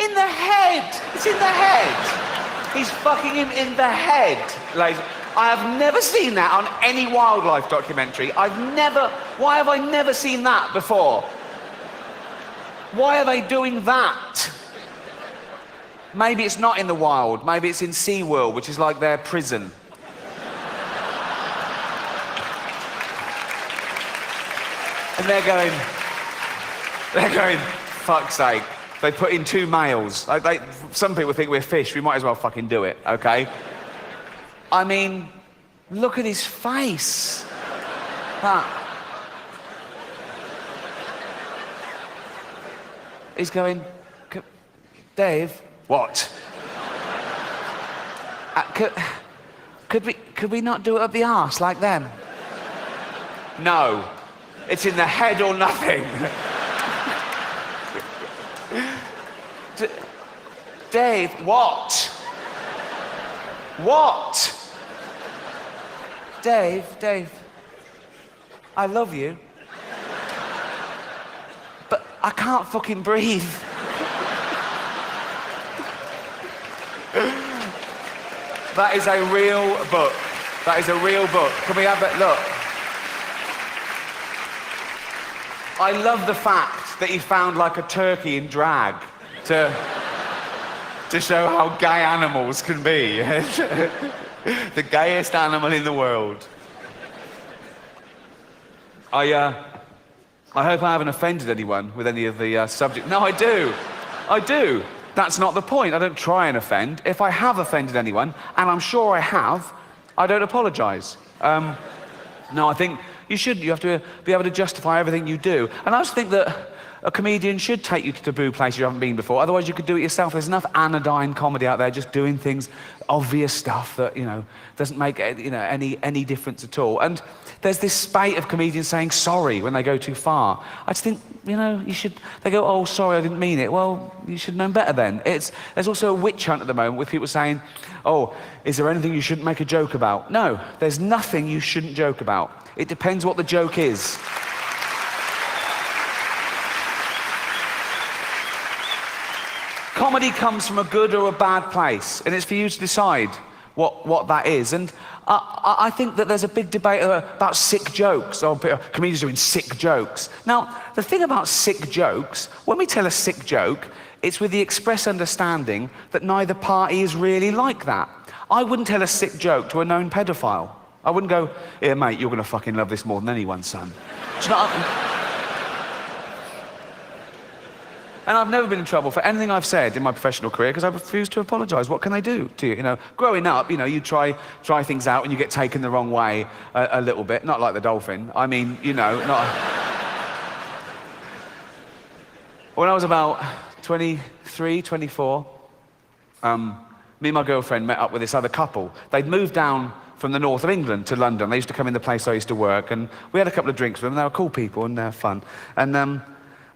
in the head. It's in the head. He's fucking him in the head. Like, I have never seen that on any wildlife documentary. Why have I never seen that before? Why are they doing that? Maybe it's not in the wild. Maybe it's in SeaWorld, which is like their prison. And they're going, fuck's sake. They put in two males. Some people think we're fish, we might as well fucking do it, okay? I mean, look at his face. He's going, Dave. What? Could we not do it up the arse like them? No. It's in the head or nothing. Dave, what? What? Dave, I love you. But I can't fucking breathe. That is a real book. That is a real book. Can we have that? Look. I love the fact that he found like a turkey in drag to show how gay animals can be. The gayest animal in the world. I hope I haven't offended anyone with any of the subject. No, I do. I do. That's not the point. I don't try and offend. If I have offended anyone, and I'm sure I have, I don't apologise. No, I think you should. You have to be able to justify everything you do. And I just think that a comedian should take you to taboo places you haven't been before. Otherwise, you could do it yourself. There's enough anodyne comedy out there, just doing things, obvious stuff that, you know, doesn't make, you know, any difference at all. And there's this spate of comedians saying sorry when they go too far. I just think, you know, you should. They go, oh, sorry, I didn't mean it. Well, you should know better then. There's also a witch hunt at the moment with people saying, oh, is there anything you shouldn't make a joke about? No, there's nothing you shouldn't joke about. It depends what the joke is. Comedy comes from a good or a bad place, and it's for you to decide what that is. And I think that there's a big debate about sick jokes, or comedians doing sick jokes. Now, the thing about sick jokes, when we tell a sick joke, it's with the express understanding that neither party is really like that. I wouldn't tell a sick joke to a known pedophile. I wouldn't go, here, mate, you're going to fucking love this more than anyone, son. Do you know what I mean? And I've never been in trouble for anything I've said in my professional career because I refuse to apologise. What can they do to you? You know, growing up, you know, you try things out and you get taken the wrong way a little bit. Not like the dolphin. I mean, you know, not. When I was about 23, 24, me and my girlfriend met up with this other couple. They'd moved down from the north of England to London. They used to come in the place I used to work, and we had a couple of drinks with them. They were cool people and they're fun. And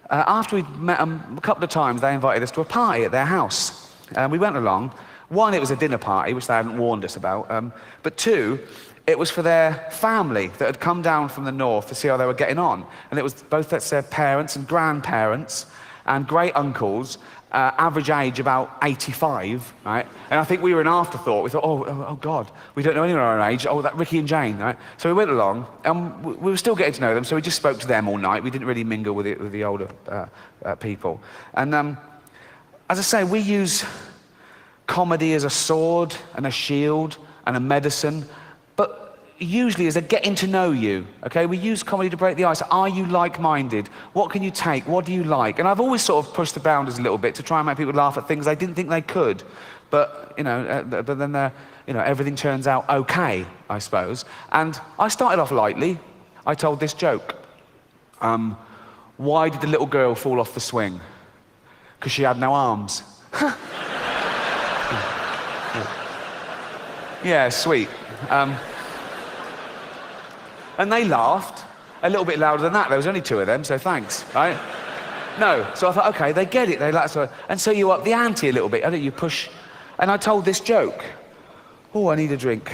after we'd met them a couple of times, they invited us to a party at their house. We went along. One, it was a dinner party, which they hadn't warned us about. But two, it was for their family that had come down from the north to see how they were getting on. And it was both their parents and grandparents and great uncles, average age about 85, right? And I think we were an afterthought. We thought, oh God, we don't know anyone our age. Oh, that Ricky and Jane, right? So we went along, and we were still getting to know them, so we just spoke to them all night. We didn't really mingle with the older people. And as I say, we use comedy as a sword and a shield and a medicine, but usually as a getting to know you, okay? We use comedy to break the ice. Are you like-minded? What can you take? What do you like? And I've always sort of pushed the boundaries a little bit to try and make people laugh at things I didn't think they could. But, you know, but then, you know, everything turns out okay, I suppose. And I started off lightly. I told this joke. Why did the little girl fall off the swing? Because she had no arms. Yeah, sweet. And they laughed a little bit louder than that. There was only two of them, so thanks, right? No, so I thought, okay, they get it. They like, so, and so you up the ante a little bit. I don't you push. And I told this joke. Oh, I need a drink.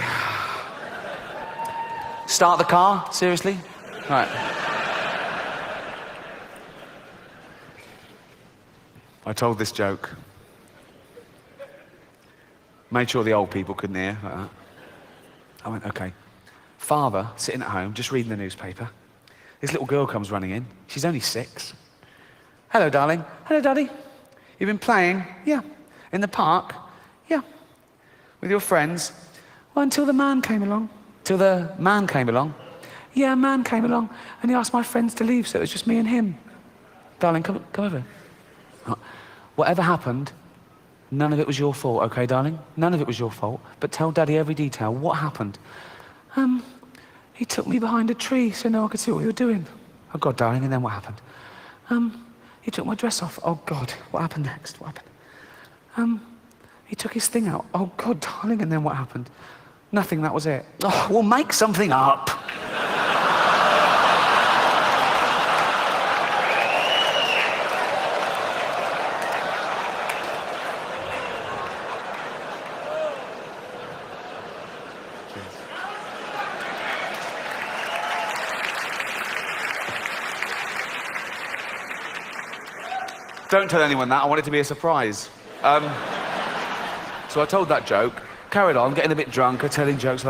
Start the car? Seriously? Right. I told this joke. Made sure the old people couldn't hear like that. I went, okay. Father, sitting at home, just reading the newspaper. This little girl comes running in. She's only 6. Hello, darling. Hello, Daddy. You've been playing? Yeah. In the park? Yeah. With your friends? Well, until the man came along. Till the man came along? Yeah, a man came along, and he asked my friends to leave, so it was just me and him. Darling, come over. Whatever happened, none of it was your fault, okay, darling? None of it was your fault. But tell Daddy every detail. What happened? He took me behind a tree so no one could see what we were doing. Oh, God, darling, and then what happened? He took my dress off. Oh, God, what happened next? What happened? He took his thing out. Oh, God, darling, and then what happened? Nothing, that was it. Oh, well, make something up. Don't tell anyone that. I want it to be a surprise. So I told that joke, carried on, getting a bit drunk, telling jokes.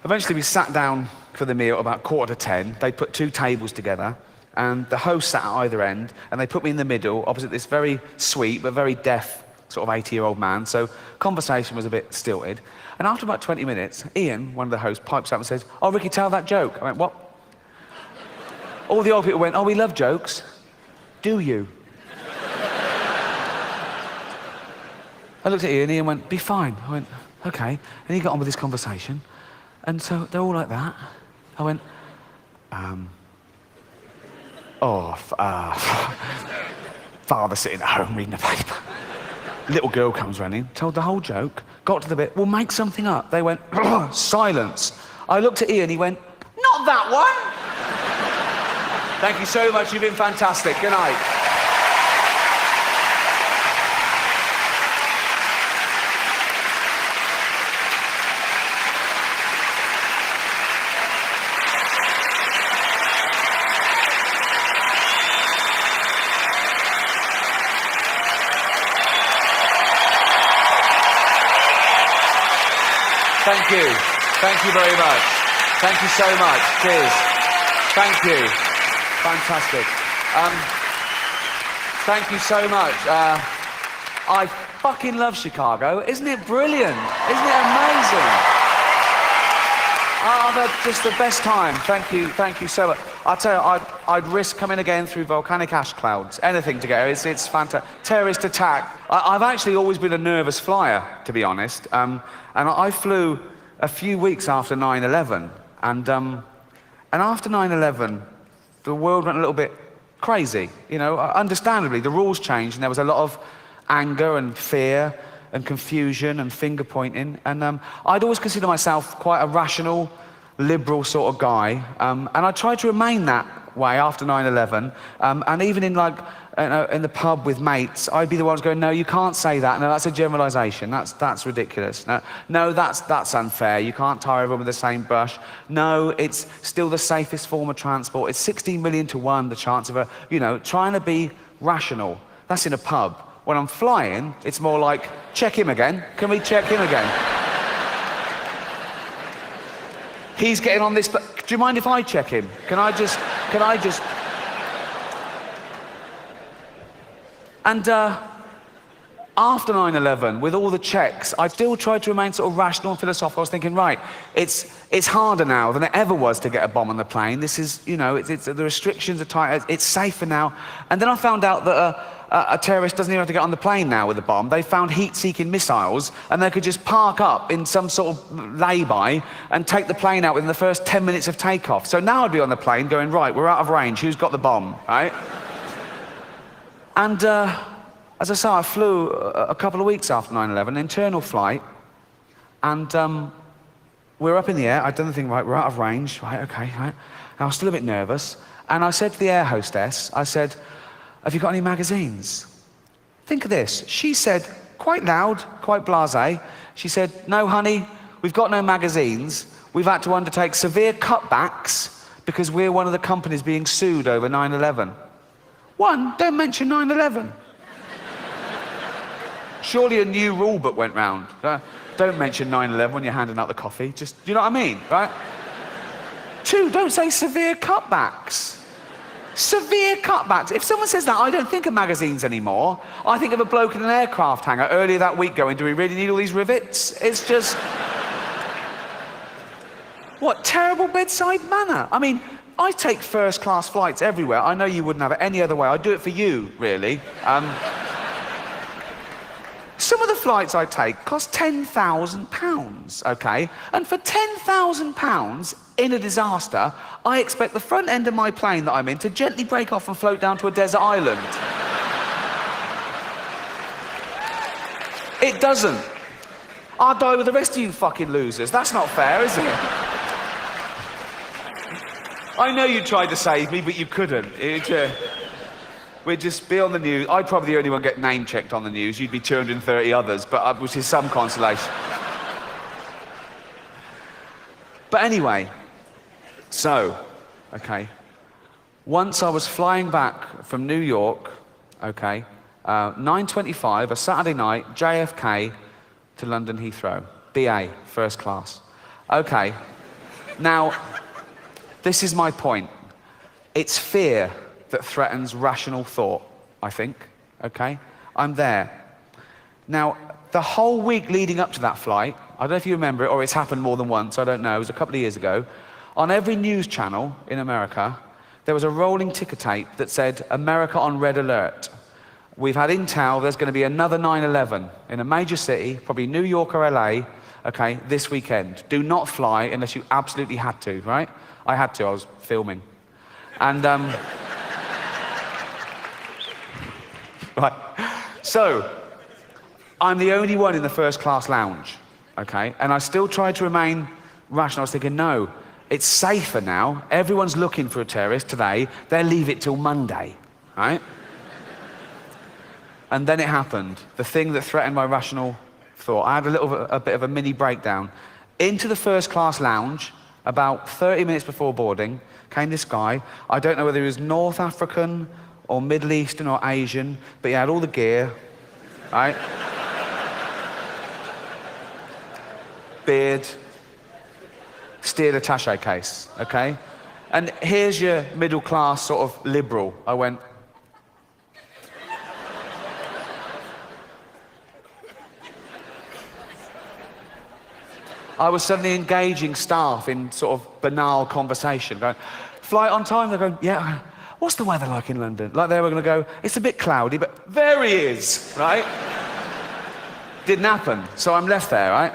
Eventually we sat down for the meal about 9:45. They put 2 tables together, and the host sat at either end, and they put me in the middle, opposite this very sweet but very deaf sort of 80-year-old man. So conversation was a bit stilted. And after about 20 minutes, Ian, one of the hosts, pipes up and says, "Oh, Ricky, tell that joke." I went, "What?" All the old people went, "Oh, we love jokes. Do you?" I looked at Ian, and Ian went, "Be fine." I went, "Okay." And he got on with his conversation. And so they're all like that. I went, father sitting at home reading the paper. Little girl comes running, told the whole joke, got to the bit, "Well, make something up." They went, silence. I looked at Ian, he went, "Not that one." Thank you so much, you've been fantastic. Good night. Thank you. Thank you very much. Thank you so much. Cheers. Thank you. Fantastic. Thank you so much. I fucking love Chicago. Isn't it brilliant? Isn't it amazing? I've had just the best time. Thank you so much. I'll tell you, I'd risk coming again through volcanic ash clouds. Anything to go. It's fantastic. Terrorist attack. I've actually always been a nervous flyer, to be honest. And I flew a few weeks after 9/11. And after 9/11, the world went a little bit crazy. You know, understandably, the rules changed, and there was a lot of anger and fear and confusion and finger pointing. And I'd always consider myself quite a rational, liberal sort of guy. And I tried to remain that way after 9/11. And even in in the pub with mates, I'd be the ones going, "No, you can't say that. No, that's a generalisation. That's ridiculous. No, that's unfair. You can't tar everyone with the same brush. No, it's still the safest form of transport. It's 16 million to 1, the chance of trying to be rational." That's in a pub. When I'm flying, it's more like, "Check him again. Can we check him again?" He's getting on this, but do you mind if I check him? Can I just... And after 9/11, with all the checks, I still tried to remain sort of rational and philosophical. I was thinking, right, it's harder now than it ever was to get a bomb on the plane. This is, the restrictions are tight. It's safer now. And then I found out that a terrorist doesn't even have to get on the plane now with a bomb. They found heat-seeking missiles, and they could just park up in some sort of lay-by and take the plane out within the first 10 minutes of takeoff. So now I'd be on the plane going, right, we're out of range. Who's got the bomb, right? And as I say, I flew a couple of weeks after 9/11, internal flight, and we were up in the air. I'd done the thing, right, we're out of range, right, okay, right. And I was still a bit nervous, and I said to the air hostess, I said, "Have you got any magazines?" Think of this. She said, quite loud, quite blasé, she said, "No, honey, we've got no magazines. We've had to undertake severe cutbacks because we're one of the companies being sued over 9/11. One, don't mention 9/11. Surely a new rule book went round. Don't mention 9/11 when you're handing out the coffee. Just, you know what I mean, right? Two, don't say severe cutbacks. Severe cutbacks. If someone says that, I don't think of magazines anymore. I think of a bloke in an aircraft hangar earlier that week going, "Do we really need all these rivets?" It's just... What terrible bedside manner. I mean, I take first-class flights everywhere. I know you wouldn't have it any other way. I'd do it for you, really. Some of the flights I take cost £10,000, okay? And for £10,000 in a disaster, I expect the front end of my plane that I'm in to gently break off and float down to a desert island. It doesn't. I'll die with the rest of you fucking losers. That's not fair, is it? I know you tried to save me, but you couldn't. We'd just be on the news. I'd probably the only one get name-checked on the news. You'd be 230 others, but which is some consolation. But anyway, so, okay. Once I was flying back from New York, okay, 9:25, a Saturday night, JFK to London Heathrow. BA, first class. Okay, now, this is my point. It's fear that threatens rational thought, I think, okay? I'm there. Now, the whole week leading up to that flight, I don't know if you remember it, or it's happened more than once, I don't know, it was a couple of years ago, on every news channel in America, there was a rolling ticker tape that said, America on red alert. We've had intel, there's going to be another 9/11 in a major city, probably New York or LA, okay, this weekend. Do not fly unless you absolutely had to, right? I had to, I was filming. And, right, so, I'm the only one in the first class lounge, okay? And I still tried to remain rational. I was thinking, no, it's safer now. Everyone's looking for a terrorist today. They'll leave it till Monday, right? And then it happened, the thing that threatened my rational thought. I had a bit of a mini breakdown. Into the first class lounge, about 30 minutes before boarding, came this guy. I don't know whether he was North African or Middle Eastern or Asian, but he had all the gear, right? Beard, steel attaché case, okay? And here's your middle class sort of liberal. I went, I was suddenly engaging staff in sort of banal conversation, going, flight on time? They're going, yeah, what's the weather like in London? Like they were going to go, it's a bit cloudy, but there he is, right? Didn't happen, so I'm left there, right?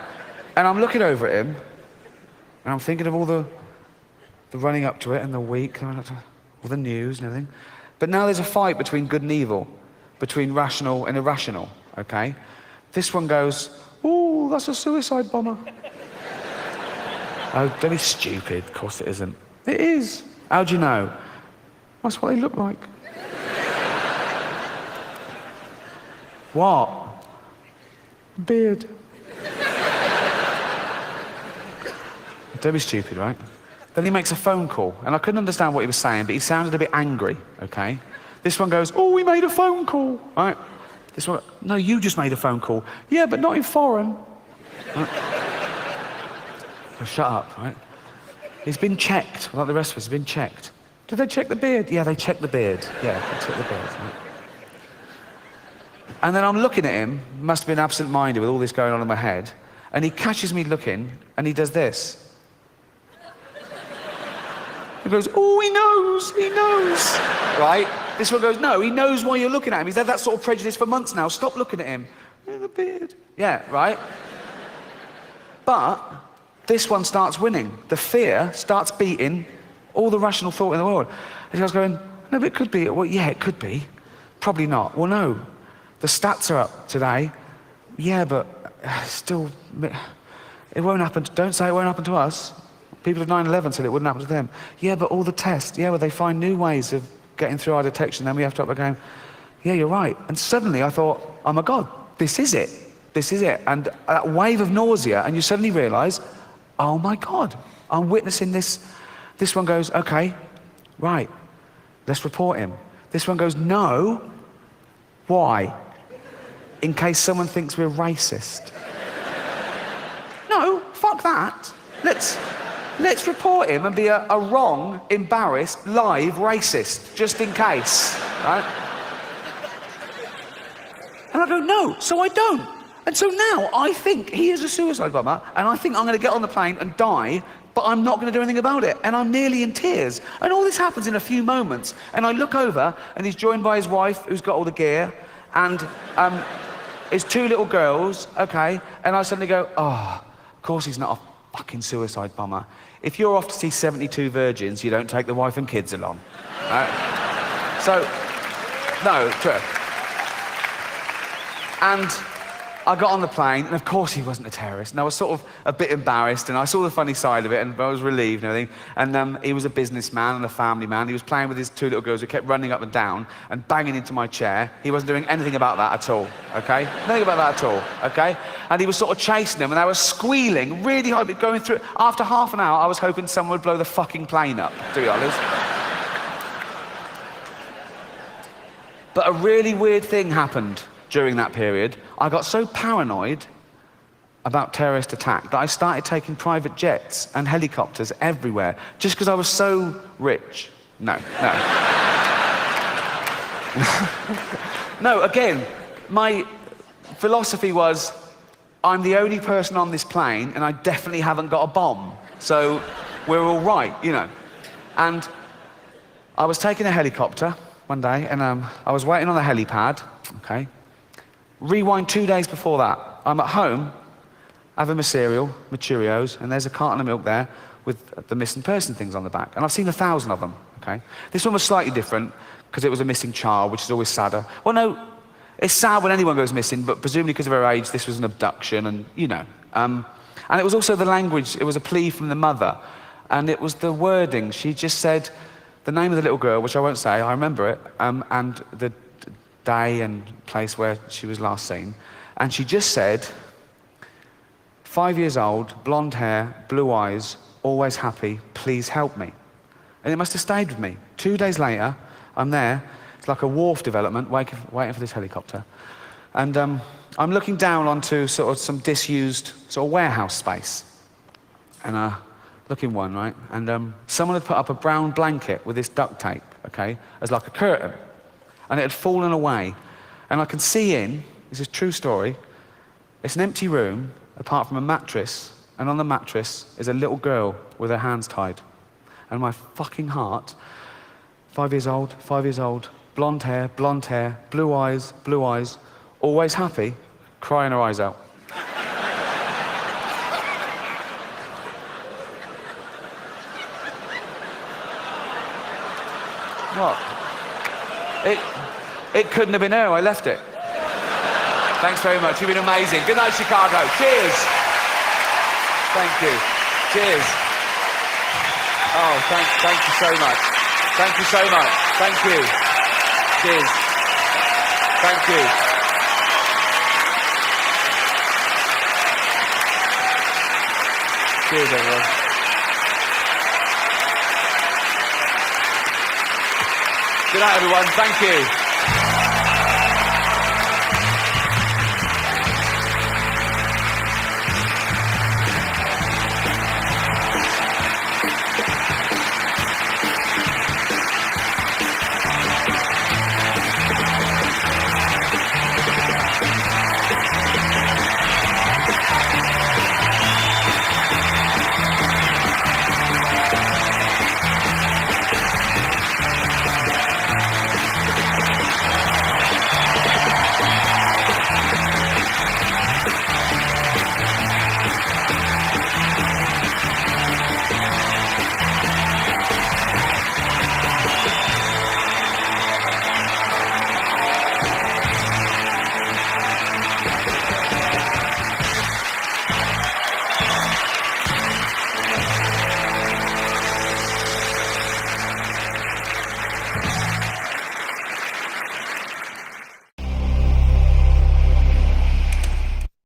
And I'm looking over at him, and I'm thinking of all the running up to it, and the week, all the news and everything. But now there's a fight between good and evil, between rational and irrational, okay? This one goes, ooh, that's a suicide bomber. Oh, don't be stupid. Of course it isn't. It is. How do you know? That's what they look like. What? Beard. Don't be stupid, right? Then he makes a phone call, and I couldn't understand what he was saying, but he sounded a bit angry, okay? This one goes, oh, we made a phone call, right? This one, no, you just made a phone call. Yeah, but not in foreign. Right? Oh, shut up, right? He's been checked, like the rest of us, he's been checked. Did they check the beard? Yeah, they checked the beard. Yeah, they checked the beard. Right? And then I'm looking at him, must have been absent-minded with all this going on in my head, and he catches me looking, and he does this. He goes, oh, he knows, right? This one goes, no, he knows why you're looking at him. He's had that sort of prejudice for months now. Stop looking at him. The beard. Yeah, right? But this one starts winning. The fear starts beating all the rational thought in the world. And he was going, no, but it could be. Well, yeah, it could be. Probably not. Well, no. The stats are up today. Yeah, but still, it won't happen. Don't say it won't happen to us. People of 9/11 said it wouldn't happen to them. Yeah, but all the tests, yeah, well, they find new ways of getting through our detection, then we have to up again. Yeah, you're right. And suddenly I thought, oh my God, this is it. This is it. And that wave of nausea, and you suddenly realize, oh my God, I'm witnessing this. This one goes, okay, right, let's report him. This one goes, no. Why? In case someone thinks we're racist. No, fuck that. Let's report him and be a wrong, embarrassed, live racist, just in case, right? And I go, no, so I don't. And so now I think he is a suicide bomber, and I think I'm going to get on the plane and die, but I'm not going to do anything about it. And I'm nearly in tears. And all this happens in a few moments. And I look over, and he's joined by his wife, who's got all the gear, and his two little girls, okay? And I suddenly go, oh, of course he's not a fucking suicide bomber. If you're off to see 72 virgins, you don't take the wife and kids along. Right? So, no, true. And I got on the plane, and of course he wasn't a terrorist, and I was sort of a bit embarrassed, and I saw the funny side of it, and I was relieved and everything. And he was a businessman and a family man. He was playing with his two little girls who kept running up and down and banging into my chair. He wasn't doing anything about that at all, okay? Nothing about that at all, okay? And he was sort of chasing them, and they were squealing really hard, going through it. After half an hour, I was hoping someone would blow the fucking plane up, to be honest. But a really weird thing happened during that period. I got so paranoid about terrorist attack that I started taking private jets and helicopters everywhere just because I was so rich. No. No, again, my philosophy was, I'm the only person on this plane and I definitely haven't got a bomb. So we're all right, you know. And I was taking a helicopter one day and I was waiting on the helipad, okay. Rewind 2 days before that. I'm at home, having my cereal, my Cheerios, and there's a carton of milk there with the missing person things on the back. And I've seen 1,000 of them, okay? This one was slightly different because it was a missing child, which is always sadder. Well, no, it's sad when anyone goes missing, but presumably because of her age, this was an abduction and, you know. And it was also the language, it was a plea from the mother. And it was the wording. She just said the name of the little girl, which I won't say, I remember it, and the day and place where she was last seen. And she just said, 5 years old, blonde hair, blue eyes, always happy, please help me. And it must have stayed with me. 2 days later, I'm there, it's like a wharf development, waiting for this helicopter. And I'm looking down onto sort of some disused sort of warehouse space. And looking one, right? And someone had put up a brown blanket with this duct tape, okay, as like a curtain. And it had fallen away. And I can see in, this is a true story, it's an empty room, apart from a mattress, and on the mattress is a little girl with her hands tied. And my fucking heart, 5 years old, blonde hair, blue eyes, always happy, crying her eyes out. What? It couldn't have been her, I left it. Thanks very much, you've been amazing. Good night, Chicago. Cheers. Thank you. Cheers. Oh, thank you so much. Thank you so much. Thank you. Cheers. Thank you. Cheers, everyone. Good night, everyone. Thank you.